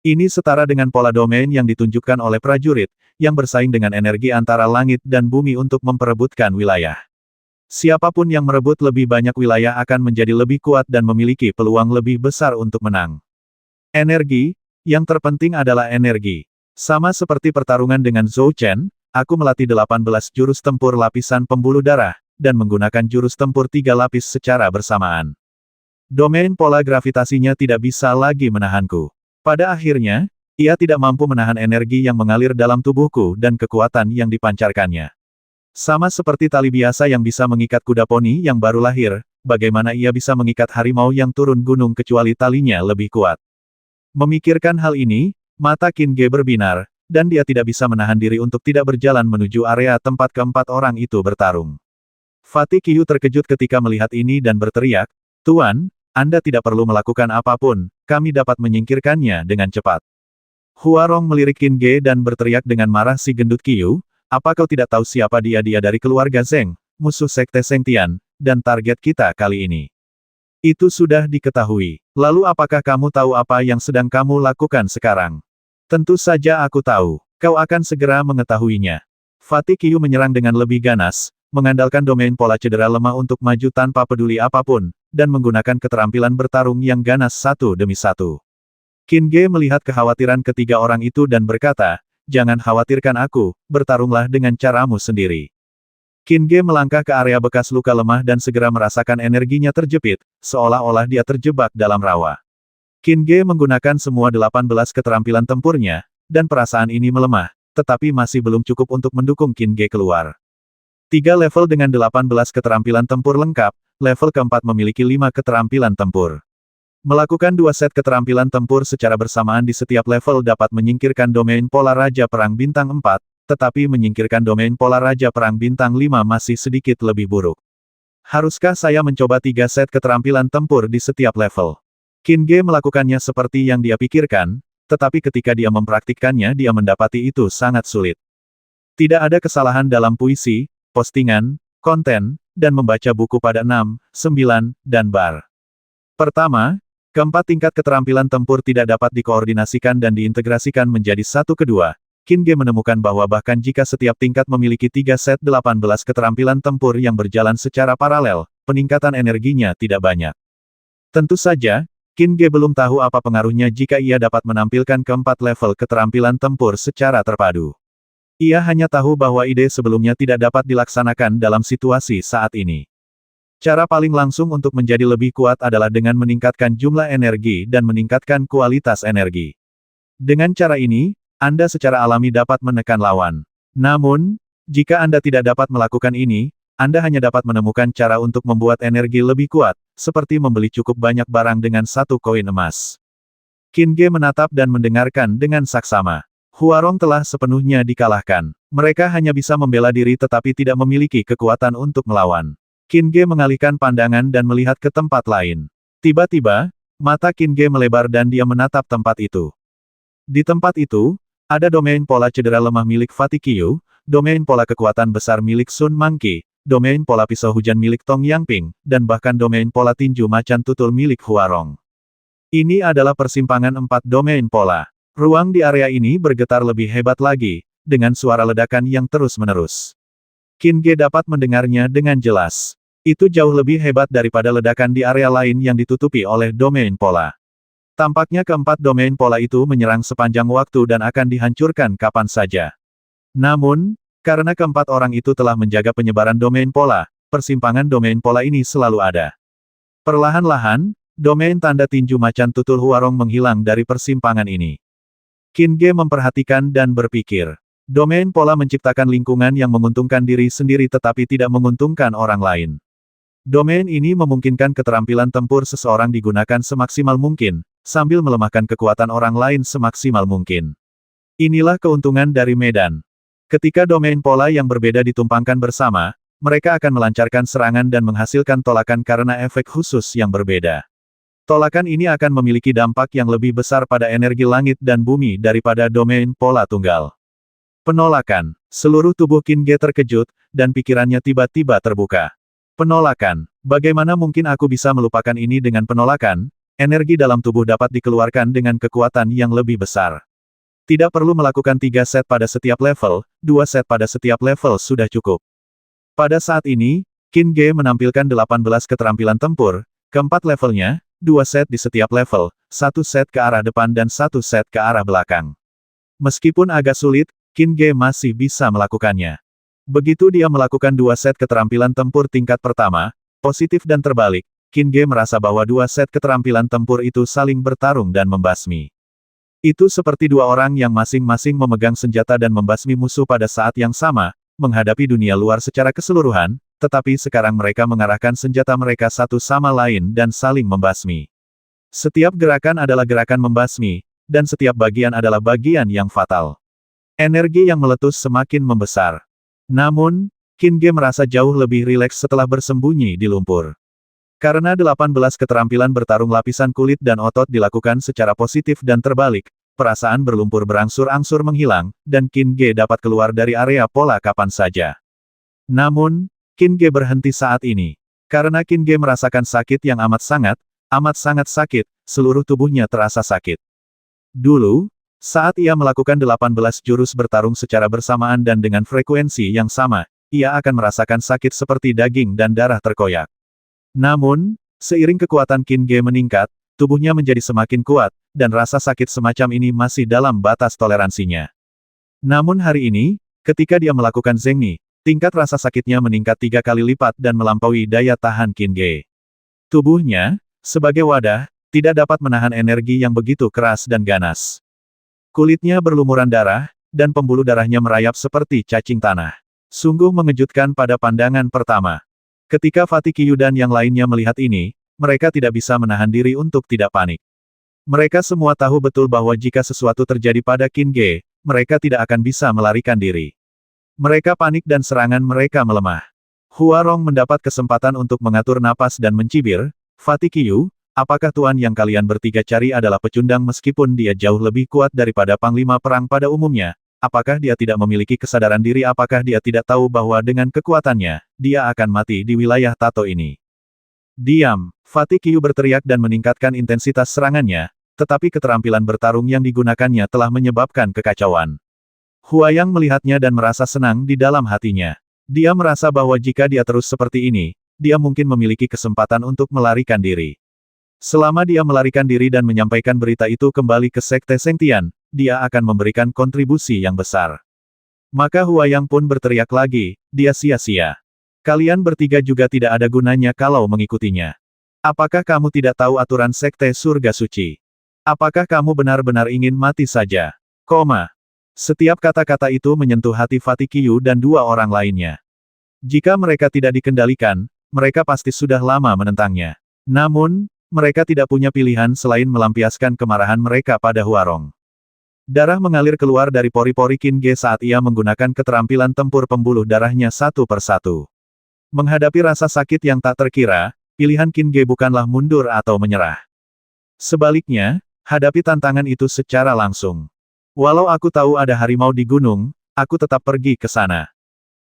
Ini setara dengan pola domain yang ditunjukkan oleh prajurit, yang bersaing dengan energi antara langit dan bumi untuk memperebutkan wilayah. Siapapun yang merebut lebih banyak wilayah akan menjadi lebih kuat dan memiliki peluang lebih besar untuk menang. Energi, yang terpenting adalah energi. Sama seperti pertarungan dengan Zhou Chen, aku melatih 18 jurus tempur lapisan pembuluh darah, dan menggunakan jurus tempur 3 lapis secara bersamaan. Domain pola gravitasinya tidak bisa lagi menahanku. Pada akhirnya, ia tidak mampu menahan energi yang mengalir dalam tubuhku dan kekuatan yang dipancarkannya. Sama seperti tali biasa yang bisa mengikat kuda poni yang baru lahir, bagaimana ia bisa mengikat harimau yang turun gunung kecuali talinya lebih kuat. Memikirkan hal ini, mata Qin Ge berbinar, dan dia tidak bisa menahan diri untuk tidak berjalan menuju area tempat keempat orang itu bertarung. Fatih Qiu terkejut ketika melihat ini dan berteriak, "Tuan, Anda tidak perlu melakukan apapun, kami dapat menyingkirkannya dengan cepat." Huarong melirik Qin Ge dan berteriak dengan marah, "Si gendut Qiu, apa kau tidak tahu siapa dia dari keluarga Zheng, musuh sekte Sengtian, dan target kita kali ini? Itu sudah diketahui. Lalu apakah kamu tahu apa yang sedang kamu lakukan sekarang?" "Tentu saja aku tahu. Kau akan segera mengetahuinya." Fatih Qiu menyerang dengan lebih ganas, mengandalkan domain pola cedera lemah untuk maju tanpa peduli apapun, dan menggunakan keterampilan bertarung yang ganas satu demi satu. Qin Ge melihat kekhawatiran ketiga orang itu dan berkata, "Jangan khawatirkan aku, bertarunglah dengan caramu sendiri." Qin Ge melangkah ke area bekas luka lemah dan segera merasakan energinya terjepit, seolah-olah dia terjebak dalam rawa. Qin Ge menggunakan semua 18 keterampilan tempurnya, dan perasaan ini melemah, tetapi masih belum cukup untuk mendukung Qin Ge keluar. 3 level dengan 18 keterampilan tempur lengkap, level keempat memiliki 5 keterampilan tempur. Melakukan 2 set keterampilan tempur secara bersamaan di setiap level dapat menyingkirkan domain pola Raja Perang Bintang 4, tetapi menyingkirkan domain pola Raja Perang Bintang 5 masih sedikit lebih buruk. Haruskah saya mencoba 3 set keterampilan tempur di setiap level? Qin Ge melakukannya seperti yang dia pikirkan, tetapi ketika dia mempraktikkannya dia mendapati itu sangat sulit. Tidak ada kesalahan dalam puisi, postingan, konten, dan membaca buku pada 6, 9, dan bar. Pertama, keempat tingkat keterampilan tempur tidak dapat dikoordinasikan dan diintegrasikan menjadi satu. Kedua, Qin Ge menemukan bahwa bahkan jika setiap tingkat memiliki 3 set 18 keterampilan tempur yang berjalan secara paralel, peningkatan energinya tidak banyak. Tentu saja, Qin Ge belum tahu apa pengaruhnya jika ia dapat menampilkan keempat level keterampilan tempur secara terpadu. Ia hanya tahu bahwa ide sebelumnya tidak dapat dilaksanakan dalam situasi saat ini. Cara paling langsung untuk menjadi lebih kuat adalah dengan meningkatkan jumlah energi dan meningkatkan kualitas energi. Dengan cara ini, Anda secara alami dapat menekan lawan. Namun, jika Anda tidak dapat melakukan ini, Anda hanya dapat menemukan cara untuk membuat energi lebih kuat, seperti membeli cukup banyak barang dengan 1 koin emas. Qin Ge menatap dan mendengarkan dengan saksama. Huarong telah sepenuhnya dikalahkan. Mereka hanya bisa membela diri tetapi tidak memiliki kekuatan untuk melawan. Qin Ge mengalihkan pandangan dan melihat ke tempat lain. Tiba-tiba, mata Qin Ge melebar dan dia menatap tempat itu. Di tempat itu, ada domain pola cedera lemah milik Fatih Qiu, domain pola kekuatan besar milik Sun Mangqi, domain pola pisau hujan milik Tong Yangping, dan bahkan domain pola tinju macan tutul milik Huarong. Ini adalah persimpangan 4 domain pola. Ruang di area ini bergetar lebih hebat lagi, dengan suara ledakan yang terus-menerus. Qin Ge dapat mendengarnya dengan jelas. Itu jauh lebih hebat daripada ledakan di area lain yang ditutupi oleh domain pola. Tampaknya keempat domain pola itu menyerang sepanjang waktu dan akan dihancurkan kapan saja. Namun, karena keempat orang itu telah menjaga penyebaran domain pola, persimpangan domain pola ini selalu ada. Perlahan-lahan, domain tanda tinju macan tutul Huarong menghilang dari persimpangan ini. Qin Ge memperhatikan dan berpikir. Domain pola menciptakan lingkungan yang menguntungkan diri sendiri tetapi tidak menguntungkan orang lain. Domain ini memungkinkan keterampilan tempur seseorang digunakan semaksimal mungkin, sambil melemahkan kekuatan orang lain semaksimal mungkin. Inilah keuntungan dari medan. Ketika domain pola yang berbeda ditumpangkan bersama, mereka akan melancarkan serangan dan menghasilkan tolakan karena efek khusus yang berbeda. Tolakan ini akan memiliki dampak yang lebih besar pada energi langit dan bumi daripada domain pola tunggal. Penolakan. Seluruh tubuh Qin Ge terkejut, dan pikirannya tiba-tiba terbuka. Penolakan. Bagaimana mungkin aku bisa melupakan ini dengan penolakan? Energi dalam tubuh dapat dikeluarkan dengan kekuatan yang lebih besar. Tidak perlu melakukan 3 set pada setiap level, 2 set pada setiap level sudah cukup. Pada saat ini, Qin Ge menampilkan 18 keterampilan tempur, keempat levelnya, 2 set di setiap level, 1 set ke arah depan dan 1 set ke arah belakang. Meskipun agak sulit, Qin Ge masih bisa melakukannya. Begitu dia melakukan 2 set keterampilan tempur tingkat pertama, positif dan terbalik, Qin Ge merasa bahwa 2 set keterampilan tempur itu saling bertarung dan membasmi. Itu seperti 2 orang yang masing-masing memegang senjata dan membasmi musuh pada saat yang sama, menghadapi dunia luar secara keseluruhan, tetapi sekarang mereka mengarahkan senjata mereka satu sama lain dan saling membasmi. Setiap gerakan adalah gerakan membasmi, dan setiap bagian adalah bagian yang fatal. Energi yang meletus semakin membesar. Namun, Qin Ge merasa jauh lebih rileks setelah bersembunyi di lumpur. Karena 18 keterampilan bertarung lapisan kulit dan otot dilakukan secara positif dan terbalik, perasaan berlumpur berangsur-angsur menghilang, dan Qin Ge dapat keluar dari area pola kapan saja. Namun, Qin Ge berhenti saat ini. Karena Qin Ge merasakan sakit yang amat sangat sakit, seluruh tubuhnya terasa sakit. Dulu, saat ia melakukan 18 jurus bertarung secara bersamaan dan dengan frekuensi yang sama, ia akan merasakan sakit seperti daging dan darah terkoyak. Namun, seiring kekuatan Qin Ge meningkat, tubuhnya menjadi semakin kuat, dan rasa sakit semacam ini masih dalam batas toleransinya. Namun hari ini, ketika dia melakukan Zhengni, tingkat rasa sakitnya meningkat 3 kali lipat dan melampaui daya tahan Qin Ge. Tubuhnya, sebagai wadah, tidak dapat menahan energi yang begitu keras dan ganas. Kulitnya berlumuran darah, dan pembuluh darahnya merayap seperti cacing tanah. Sungguh mengejutkan pada pandangan pertama. Ketika Fatih Qiu dan yang lainnya melihat ini, mereka tidak bisa menahan diri untuk tidak panik. Mereka semua tahu betul bahwa jika sesuatu terjadi pada Qin Ge, mereka tidak akan bisa melarikan diri. Mereka panik dan serangan mereka melemah. Huarong mendapat kesempatan untuk mengatur napas dan mencibir, Fatih Qiu, apakah tuan yang kalian bertiga cari adalah pecundang meskipun dia jauh lebih kuat daripada panglima perang pada umumnya? Apakah dia tidak memiliki kesadaran diri? Apakah dia tidak tahu bahwa dengan kekuatannya, dia akan mati di wilayah tato ini? Diam! Fatih Qiu berteriak dan meningkatkan intensitas serangannya, tetapi keterampilan bertarung yang digunakannya telah menyebabkan kekacauan. Huayang melihatnya dan merasa senang di dalam hatinya. Dia merasa bahwa jika dia terus seperti ini, dia mungkin memiliki kesempatan untuk melarikan diri. Selama dia melarikan diri dan menyampaikan berita itu kembali ke Sekte Sengtian, dia akan memberikan kontribusi yang besar. Maka Huayang pun berteriak lagi, dia sia-sia. Kalian bertiga juga tidak ada gunanya kalau mengikutinya. Apakah kamu tidak tahu aturan Sekte Surga Suci? Apakah kamu benar-benar ingin mati saja? Setiap kata-kata itu menyentuh hati Fatih Qiu dan 2 orang lainnya. Jika mereka tidak dikendalikan, mereka pasti sudah lama menentangnya. Namun, mereka tidak punya pilihan selain melampiaskan kemarahan mereka pada Huarong. Darah mengalir keluar dari pori-pori Qin Ge saat ia menggunakan keterampilan tempur pembuluh darahnya satu persatu. Menghadapi rasa sakit yang tak terkira, pilihan Qin Ge bukanlah mundur atau menyerah. Sebaliknya, hadapi tantangan itu secara langsung. Walau aku tahu ada harimau di gunung, aku tetap pergi ke sana.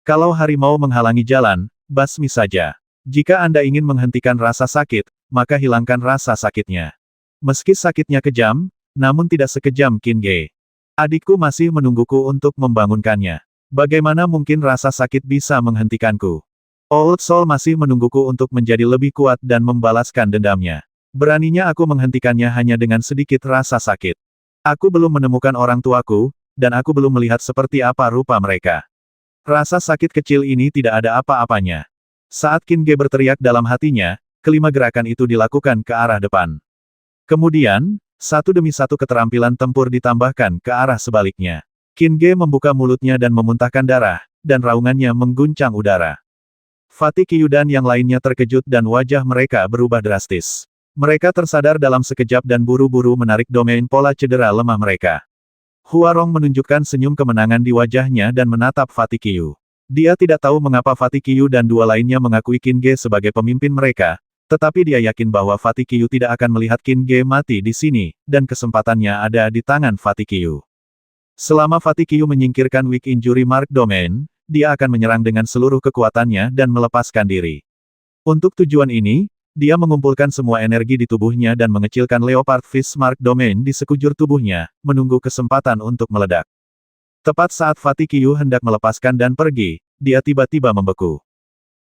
Kalau harimau menghalangi jalan, basmi saja. Jika Anda ingin menghentikan rasa sakit, maka hilangkan rasa sakitnya. Meski sakitnya kejam, namun tidak sekejam Qin Ge. Adikku masih menungguku untuk membangunkannya. Bagaimana mungkin rasa sakit bisa menghentikanku? Old Soul masih menungguku untuk menjadi lebih kuat dan membalaskan dendamnya. Beraninya aku menghentikannya hanya dengan sedikit rasa sakit. Aku belum menemukan orang tuaku, dan aku belum melihat seperti apa rupa mereka. Rasa sakit kecil ini tidak ada apa-apanya. Saat Qin Ge berteriak dalam hatinya, kelima gerakan itu dilakukan ke arah depan. Kemudian, satu demi satu keterampilan tempur ditambahkan ke arah sebaliknya. Qin Ge membuka mulutnya dan memuntahkan darah, dan raungannya mengguncang udara. Fatih Qiu dan yang lainnya terkejut dan wajah mereka berubah drastis. Mereka tersadar dalam sekejap dan buru-buru menarik domain pola cedera lemah mereka. Huarong menunjukkan senyum kemenangan di wajahnya dan menatap Fatih Qiu. Dia tidak tahu mengapa Fatih Qiu dan dua lainnya mengakui Qin Ge sebagai pemimpin mereka, tetapi dia yakin bahwa Fatih Qiu tidak akan melihat Qin Ge mati di sini, dan kesempatannya ada di tangan Fatih Qiu. Selama Fatih Qiu menyingkirkan Weak Injury Mark Domain, dia akan menyerang dengan seluruh kekuatannya dan melepaskan diri. Untuk tujuan ini, dia mengumpulkan semua energi di tubuhnya dan mengecilkan Leopard Fish Mark Domain di sekujur tubuhnya, menunggu kesempatan untuk meledak. Tepat saat Fatih Qiu hendak melepaskan dan pergi, dia tiba-tiba membeku.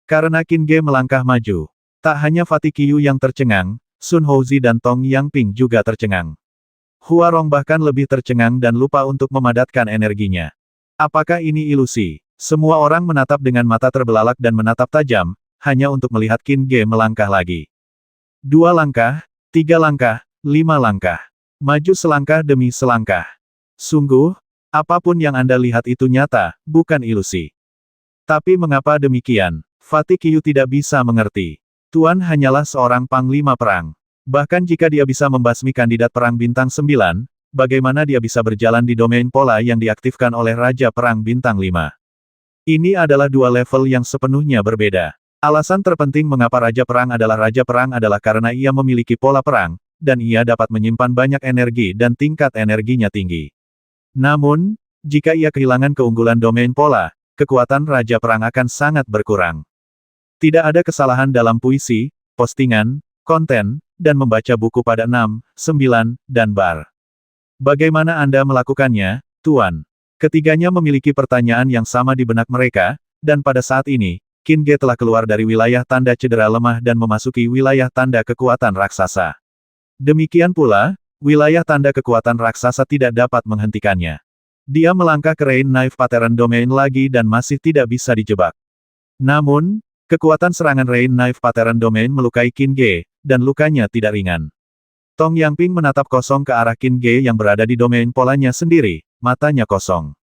Karena Qin Ge melangkah maju. Tak hanya Fatih Qiu yang tercengang, Sun Houzi dan Tong Yangping juga tercengang. Huarong bahkan lebih tercengang dan lupa untuk memadatkan energinya. Apakah ini ilusi? Semua orang menatap dengan mata terbelalak dan menatap tajam, hanya untuk melihat Qin Ge melangkah lagi. 2 langkah, 3 langkah, 5 langkah. Maju selangkah demi selangkah. Sungguh, apapun yang Anda lihat itu nyata, bukan ilusi. Tapi mengapa demikian? Fatih Qiu tidak bisa mengerti. Tuan hanyalah seorang panglima perang. Bahkan jika dia bisa membasmi kandidat perang bintang 9, bagaimana dia bisa berjalan di domain pola yang diaktifkan oleh Raja Perang bintang 5? Ini adalah dua level yang sepenuhnya berbeda. Alasan terpenting mengapa Raja Perang adalah karena ia memiliki pola perang, dan ia dapat menyimpan banyak energi dan tingkat energinya tinggi. Namun, jika ia kehilangan keunggulan domain pola, kekuatan Raja Perang akan sangat berkurang. Tidak ada kesalahan dalam puisi, postingan, konten, dan membaca buku pada 6, 9, dan bar. Bagaimana Anda melakukannya, Tuan? Ketiganya memiliki pertanyaan yang sama di benak mereka, dan pada saat ini, Qin Ge telah keluar dari wilayah tanda cedera lemah dan memasuki wilayah tanda kekuatan raksasa. Demikian pula, wilayah tanda kekuatan raksasa tidak dapat menghentikannya. Dia melangkah ke Rain Knife Pattern Domain lagi dan masih tidak bisa dijebak. Namun, kekuatan serangan Rain Knife Pattern Domain melukai Qin Ge, dan lukanya tidak ringan. Tong Yangping menatap kosong ke arah Qin Ge yang berada di domain polanya sendiri, matanya kosong.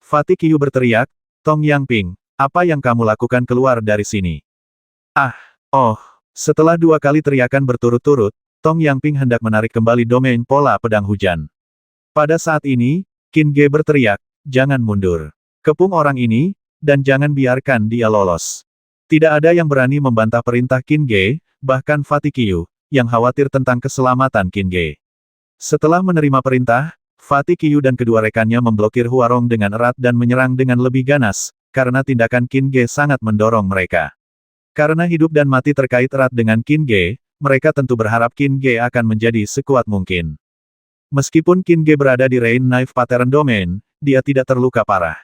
Fatih Qiu berteriak, Tong Yangping, apa yang kamu lakukan keluar dari sini? Setelah 2 kali teriakan berturut-turut, Tong Yangping hendak menarik kembali domain pola pedang hujan. Pada saat ini, Qin Ge berteriak, jangan mundur. Kepung orang ini, dan jangan biarkan dia lolos. Tidak ada yang berani membantah perintah Qin Ge, bahkan Fatih Qiu, yang khawatir tentang keselamatan Qin Ge. Setelah menerima perintah, Fatih Qiu dan kedua rekannya memblokir Huarong dengan erat dan menyerang dengan lebih ganas, karena tindakan Qin Ge sangat mendorong mereka. Karena hidup dan mati terkait erat dengan Qin Ge, mereka tentu berharap Qin Ge akan menjadi sekuat mungkin. Meskipun Qin Ge berada di Rain Knife Pattern Domain, dia tidak terluka parah.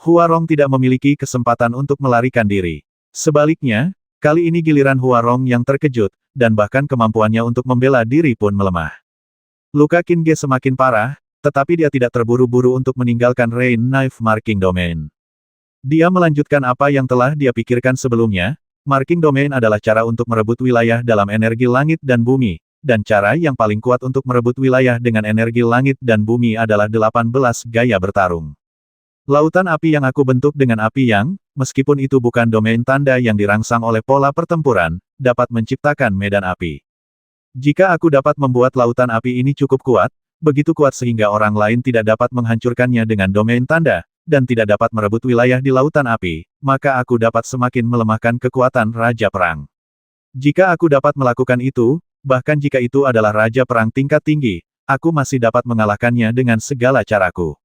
Huarong tidak memiliki kesempatan untuk melarikan diri. Sebaliknya, kali ini giliran Huarong yang terkejut, dan bahkan kemampuannya untuk membela diri pun melemah. Luka Qin Ge semakin parah, tetapi dia tidak terburu-buru untuk meninggalkan Rain Knife Marking Domain. Dia melanjutkan apa yang telah dia pikirkan sebelumnya, Marking Domain adalah cara untuk merebut wilayah dalam energi langit dan bumi, dan cara yang paling kuat untuk merebut wilayah dengan energi langit dan bumi adalah 18 gaya bertarung. Lautan api yang aku bentuk dengan api yang, meskipun itu bukan domain tanda yang dirangsang oleh pola pertempuran, dapat menciptakan medan api. Jika aku dapat membuat lautan api ini cukup kuat, begitu kuat sehingga orang lain tidak dapat menghancurkannya dengan domain tanda, dan tidak dapat merebut wilayah di lautan api, maka aku dapat semakin melemahkan kekuatan Raja Perang. Jika aku dapat melakukan itu, bahkan jika itu adalah Raja Perang tingkat tinggi, aku masih dapat mengalahkannya dengan segala caraku.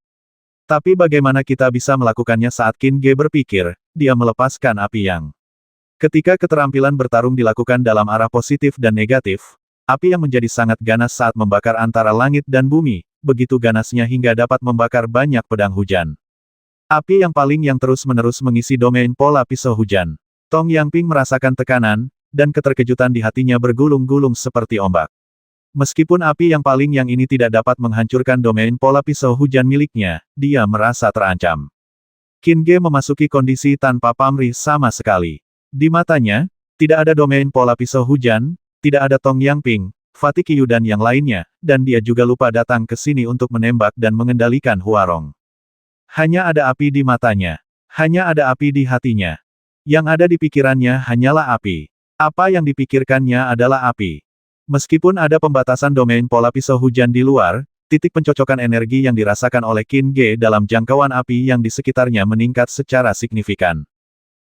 Tapi bagaimana kita bisa melakukannya saat Qin Ge berpikir, dia melepaskan api yang. Ketika keterampilan bertarung dilakukan dalam arah positif dan negatif, api yang menjadi sangat ganas saat membakar antara langit dan bumi, begitu ganasnya hingga dapat membakar banyak pedang hujan. Api yang paling yang terus-menerus mengisi domain pola pisau hujan. Tong Yangping merasakan tekanan, dan keterkejutan di hatinya bergulung-gulung seperti ombak. Meskipun api yang paling yang ini tidak dapat menghancurkan domain pola pisau hujan miliknya, dia merasa terancam. Qin Ge memasuki kondisi tanpa pamrih sama sekali. Di matanya, tidak ada domain pola pisau hujan, tidak ada Tong Yangping, Fatih Qiu dan yang lainnya, dan dia juga lupa datang ke sini untuk menembak dan mengendalikan Huarong. Hanya ada api di matanya. Hanya ada api di hatinya. Yang ada di pikirannya hanyalah api. Apa yang dipikirkannya adalah api. Meskipun ada pembatasan domain pola pisau hujan di luar, titik pencocokan energi yang dirasakan oleh Qin Ge dalam jangkauan api yang di sekitarnya meningkat secara signifikan.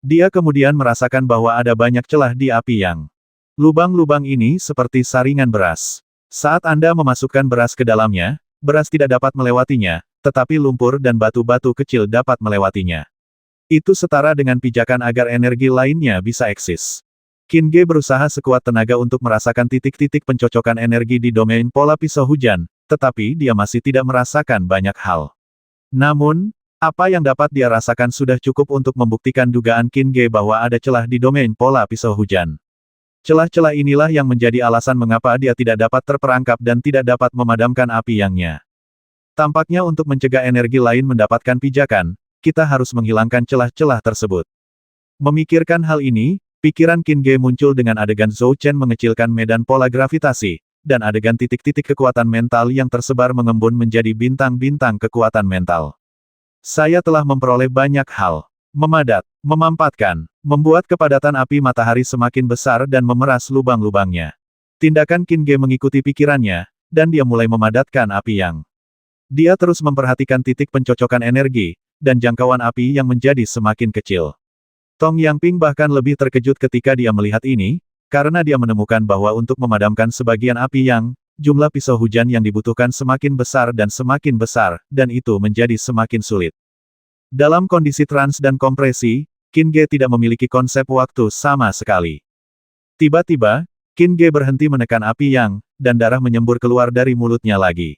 Dia kemudian merasakan bahwa ada banyak celah di api yang. Lubang-lubang ini seperti saringan beras. Saat Anda memasukkan beras ke dalamnya, beras tidak dapat melewatinya, tetapi lumpur dan batu-batu kecil dapat melewatinya. Itu setara dengan pijakan agar energi lainnya bisa eksis. Qin Ge berusaha sekuat tenaga untuk merasakan titik-titik pencocokan energi di domain pola pisau hujan, tetapi dia masih tidak merasakan banyak hal. Namun, apa yang dapat dia rasakan sudah cukup untuk membuktikan dugaan Qin Ge bahwa ada celah di domain pola pisau hujan. Celah-celah inilah yang menjadi alasan mengapa dia tidak dapat terperangkap dan tidak dapat memadamkan api yangnya. Tampaknya untuk mencegah energi lain mendapatkan pijakan, kita harus menghilangkan celah-celah tersebut. Memikirkan hal ini, pikiran Qin Ge muncul dengan adegan Zhou Chen mengecilkan medan pola gravitasi, dan adegan titik-titik kekuatan mental yang tersebar mengembun menjadi bintang-bintang kekuatan mental. Saya telah memperoleh banyak hal. Memadat, memampatkan, membuat kepadatan api matahari semakin besar dan memeras lubang-lubangnya. Tindakan Qin Ge mengikuti pikirannya, dan dia mulai memadatkan api yang. Dia terus memperhatikan titik pencocokan energi, dan jangkauan api yang menjadi semakin kecil. Tong Yangping bahkan lebih terkejut ketika dia melihat ini, karena dia menemukan bahwa untuk memadamkan sebagian api yang, jumlah pisau hujan yang dibutuhkan semakin besar, dan itu menjadi semakin sulit. Dalam kondisi trans dan kompresi, Qin Ge tidak memiliki konsep waktu sama sekali. Tiba-tiba, Qin Ge berhenti menekan api yang, dan darah menyembur keluar dari mulutnya lagi.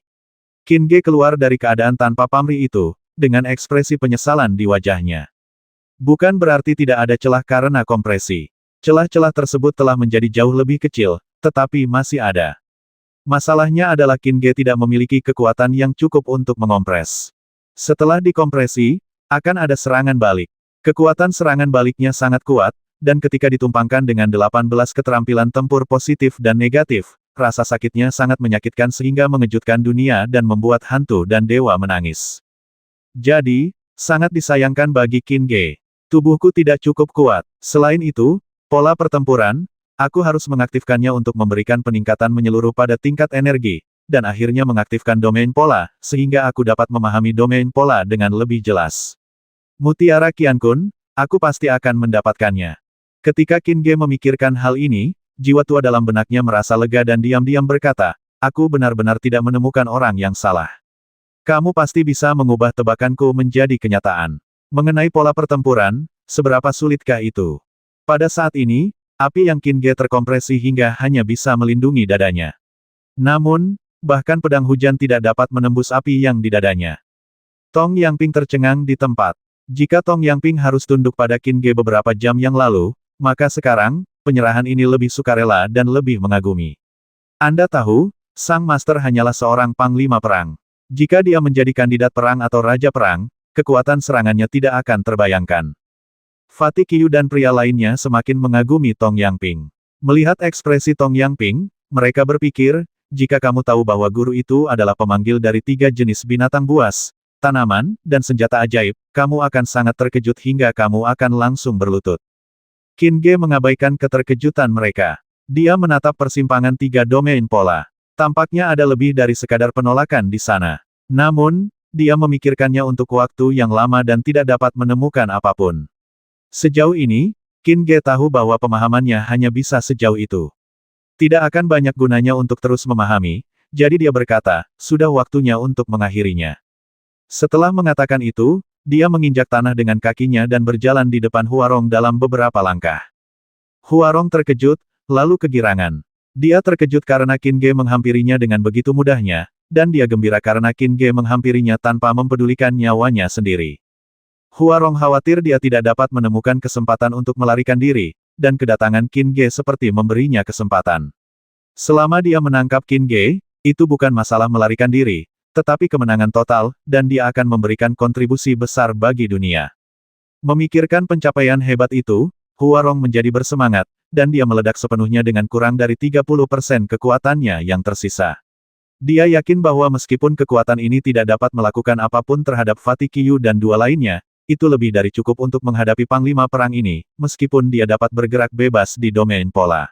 Qin Ge keluar dari keadaan tanpa pamrih itu, dengan ekspresi penyesalan di wajahnya. Bukan berarti tidak ada celah karena kompresi. Celah-celah tersebut telah menjadi jauh lebih kecil, tetapi masih ada. Masalahnya adalah Qin Ge tidak memiliki kekuatan yang cukup untuk mengompres. Setelah dikompresi, akan ada serangan balik. Kekuatan serangan baliknya sangat kuat, dan ketika ditumpangkan dengan 18 keterampilan tempur positif dan negatif, rasa sakitnya sangat menyakitkan sehingga mengejutkan dunia dan membuat hantu dan dewa menangis. Jadi, sangat disayangkan bagi Qin Ge. Tubuhku tidak cukup kuat. Selain itu, pola pertempuran, aku harus mengaktifkannya untuk memberikan peningkatan menyeluruh pada tingkat energi, dan akhirnya mengaktifkan domain pola, sehingga aku dapat memahami domain pola dengan lebih jelas. Mutiara Qiankun, aku pasti akan mendapatkannya. Ketika Qin Ge memikirkan hal ini, jiwa tua dalam benaknya merasa lega dan diam-diam berkata, aku benar-benar tidak menemukan orang yang salah. Kamu pasti bisa mengubah tebakanku menjadi kenyataan. Mengenai pola pertempuran, seberapa sulitkah itu? Pada saat ini, api yang Qin Ge terkompresi hingga hanya bisa melindungi dadanya. Namun, bahkan pedang hujan tidak dapat menembus api yang di dadanya. Tong Yangping tercengang di tempat. Jika Tong Yangping harus tunduk pada Qin Ge beberapa jam yang lalu, maka sekarang, penyerahan ini lebih sukarela dan lebih mengagumi. Anda tahu, Sang Master hanyalah seorang panglima perang. Jika dia menjadi kandidat perang atau raja perang, kekuatan serangannya tidak akan terbayangkan. Fatih Qiu dan pria lainnya semakin mengagumi Tong Yangping. Melihat ekspresi Tong Yangping, mereka berpikir, jika kamu tahu bahwa guru itu adalah pemanggil dari 3 jenis binatang buas, tanaman, dan senjata ajaib, kamu akan sangat terkejut hingga kamu akan langsung berlutut. Qin Ge mengabaikan keterkejutan mereka. Dia menatap persimpangan 3 domain pola. Tampaknya ada lebih dari sekadar penolakan di sana. Namun, dia memikirkannya untuk waktu yang lama dan tidak dapat menemukan apapun. Sejauh ini, Qin Ge tahu bahwa pemahamannya hanya bisa sejauh itu. Tidak akan banyak gunanya untuk terus memahami, jadi dia berkata, sudah waktunya untuk mengakhirinya. Setelah mengatakan itu, dia menginjak tanah dengan kakinya dan berjalan di depan Huarong dalam beberapa langkah. Huarong terkejut, lalu kegirangan. Dia terkejut karena Qin Ge menghampirinya dengan begitu mudahnya, dan dia gembira karena Qin Ge menghampirinya tanpa mempedulikan nyawanya sendiri. Huarong khawatir dia tidak dapat menemukan kesempatan untuk melarikan diri, dan kedatangan Qin Ge seperti memberinya kesempatan. Selama dia menangkap Qin Ge, itu bukan masalah melarikan diri, tetapi kemenangan total, dan dia akan memberikan kontribusi besar bagi dunia. Memikirkan pencapaian hebat itu, Huarong menjadi bersemangat, dan dia meledak sepenuhnya dengan kurang dari 30% kekuatannya yang tersisa. Dia yakin bahwa meskipun kekuatan ini tidak dapat melakukan apapun terhadap Fatih Qiyu dan dua lainnya, itu lebih dari cukup untuk menghadapi panglima perang ini, meskipun dia dapat bergerak bebas di domain pola.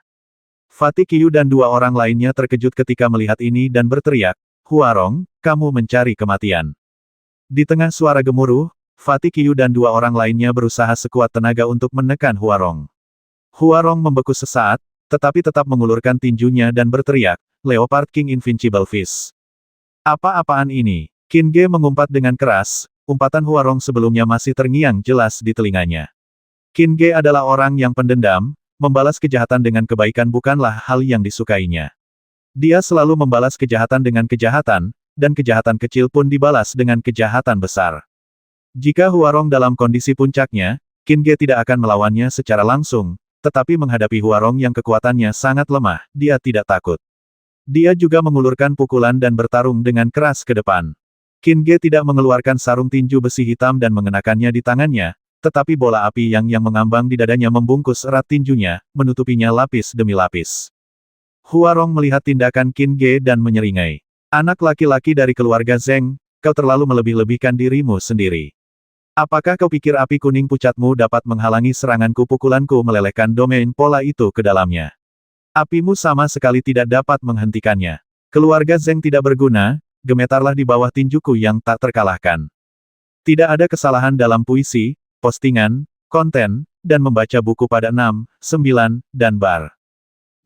Fatih Qiyu dan dua orang lainnya terkejut ketika melihat ini dan berteriak, Huarong, kamu mencari kematian. Di tengah suara gemuruh, Fatih Qiyu dan dua orang lainnya berusaha sekuat tenaga untuk menekan Huarong. Huarong membeku sesaat, tetapi tetap mengulurkan tinjunya dan berteriak, Leopard King Invincible Fist. Apa-apaan ini? Qin Ge mengumpat dengan keras, umpatan Huarong sebelumnya masih terngiang jelas di telinganya. Qin Ge adalah orang yang pendendam, membalas kejahatan dengan kebaikan bukanlah hal yang disukainya. Dia selalu membalas kejahatan dengan kejahatan, dan kejahatan kecil pun dibalas dengan kejahatan besar. Jika Huarong dalam kondisi puncaknya, Qin Ge tidak akan melawannya secara langsung, tetapi menghadapi Huarong yang kekuatannya sangat lemah, dia tidak takut. Dia juga mengulurkan pukulan dan bertarung dengan keras ke depan. Qin Ge tidak mengeluarkan sarung tinju besi hitam dan mengenakannya di tangannya, tetapi bola api yang mengambang di dadanya membungkus erat tinjunya, menutupinya lapis demi lapis. Huarong melihat tindakan Qin Ge dan menyeringai. Anak laki-laki dari keluarga Zheng, kau terlalu melebih-lebihkan dirimu sendiri. Apakah kau pikir api kuning pucatmu dapat menghalangi seranganku? Pukulanku melelehkan domain pola itu ke dalamnya. Apimu sama sekali tidak dapat menghentikannya. Keluarga Zheng tidak berguna, gemetarlah di bawah tinjuku yang tak terkalahkan. Tidak ada kesalahan dalam puisi, postingan, konten, dan membaca buku pada 6, 9, dan bar.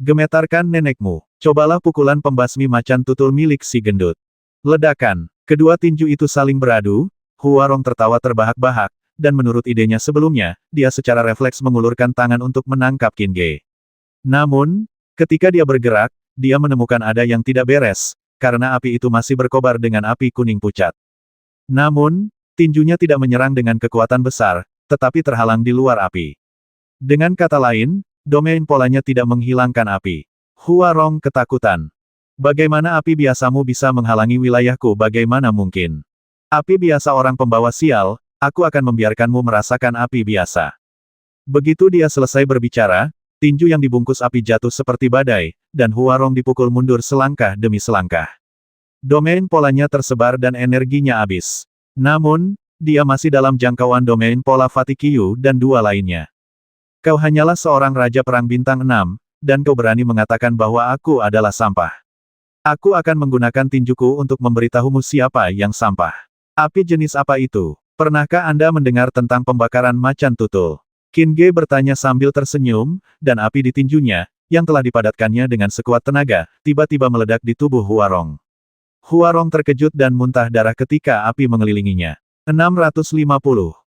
Gemetarkan nenekmu. Cobalah pukulan pembasmi macan tutul milik si gendut. Ledakan. Kedua tinju itu saling beradu. Huarong tertawa terbahak-bahak, dan menurut idenya sebelumnya, dia secara refleks mengulurkan tangan untuk menangkap Qin Ge. Namun, ketika dia bergerak, dia menemukan ada yang tidak beres, karena api itu masih berkobar dengan api kuning pucat. Namun, tinjunya tidak menyerang dengan kekuatan besar, tetapi terhalang di luar api. Dengan kata lain, domain polanya tidak menghilangkan api. Huarong ketakutan. Bagaimana api biasamu bisa menghalangi wilayahku? Bagaimana mungkin? Api biasa orang pembawa sial, aku akan membiarkanmu merasakan api biasa. Begitu dia selesai berbicara, tinju yang dibungkus api jatuh seperti badai, dan Huarong dipukul mundur selangkah demi selangkah. Domain polanya tersebar dan energinya habis. Namun, dia masih dalam jangkauan domain pola Fatih Qiyu dan dua lainnya. Kau hanyalah seorang raja perang bintang 6, dan kau berani mengatakan bahwa aku adalah sampah. Aku akan menggunakan tinjuku untuk memberitahumu siapa yang sampah. Api jenis apa itu? Pernahkah Anda mendengar tentang pembakaran macan tutul? Qin Ge bertanya sambil tersenyum, dan api di tinjunya, yang telah dipadatkannya dengan sekuat tenaga, tiba-tiba meledak di tubuh Huarong. Huarong terkejut dan muntah darah ketika api mengelilinginya. 650.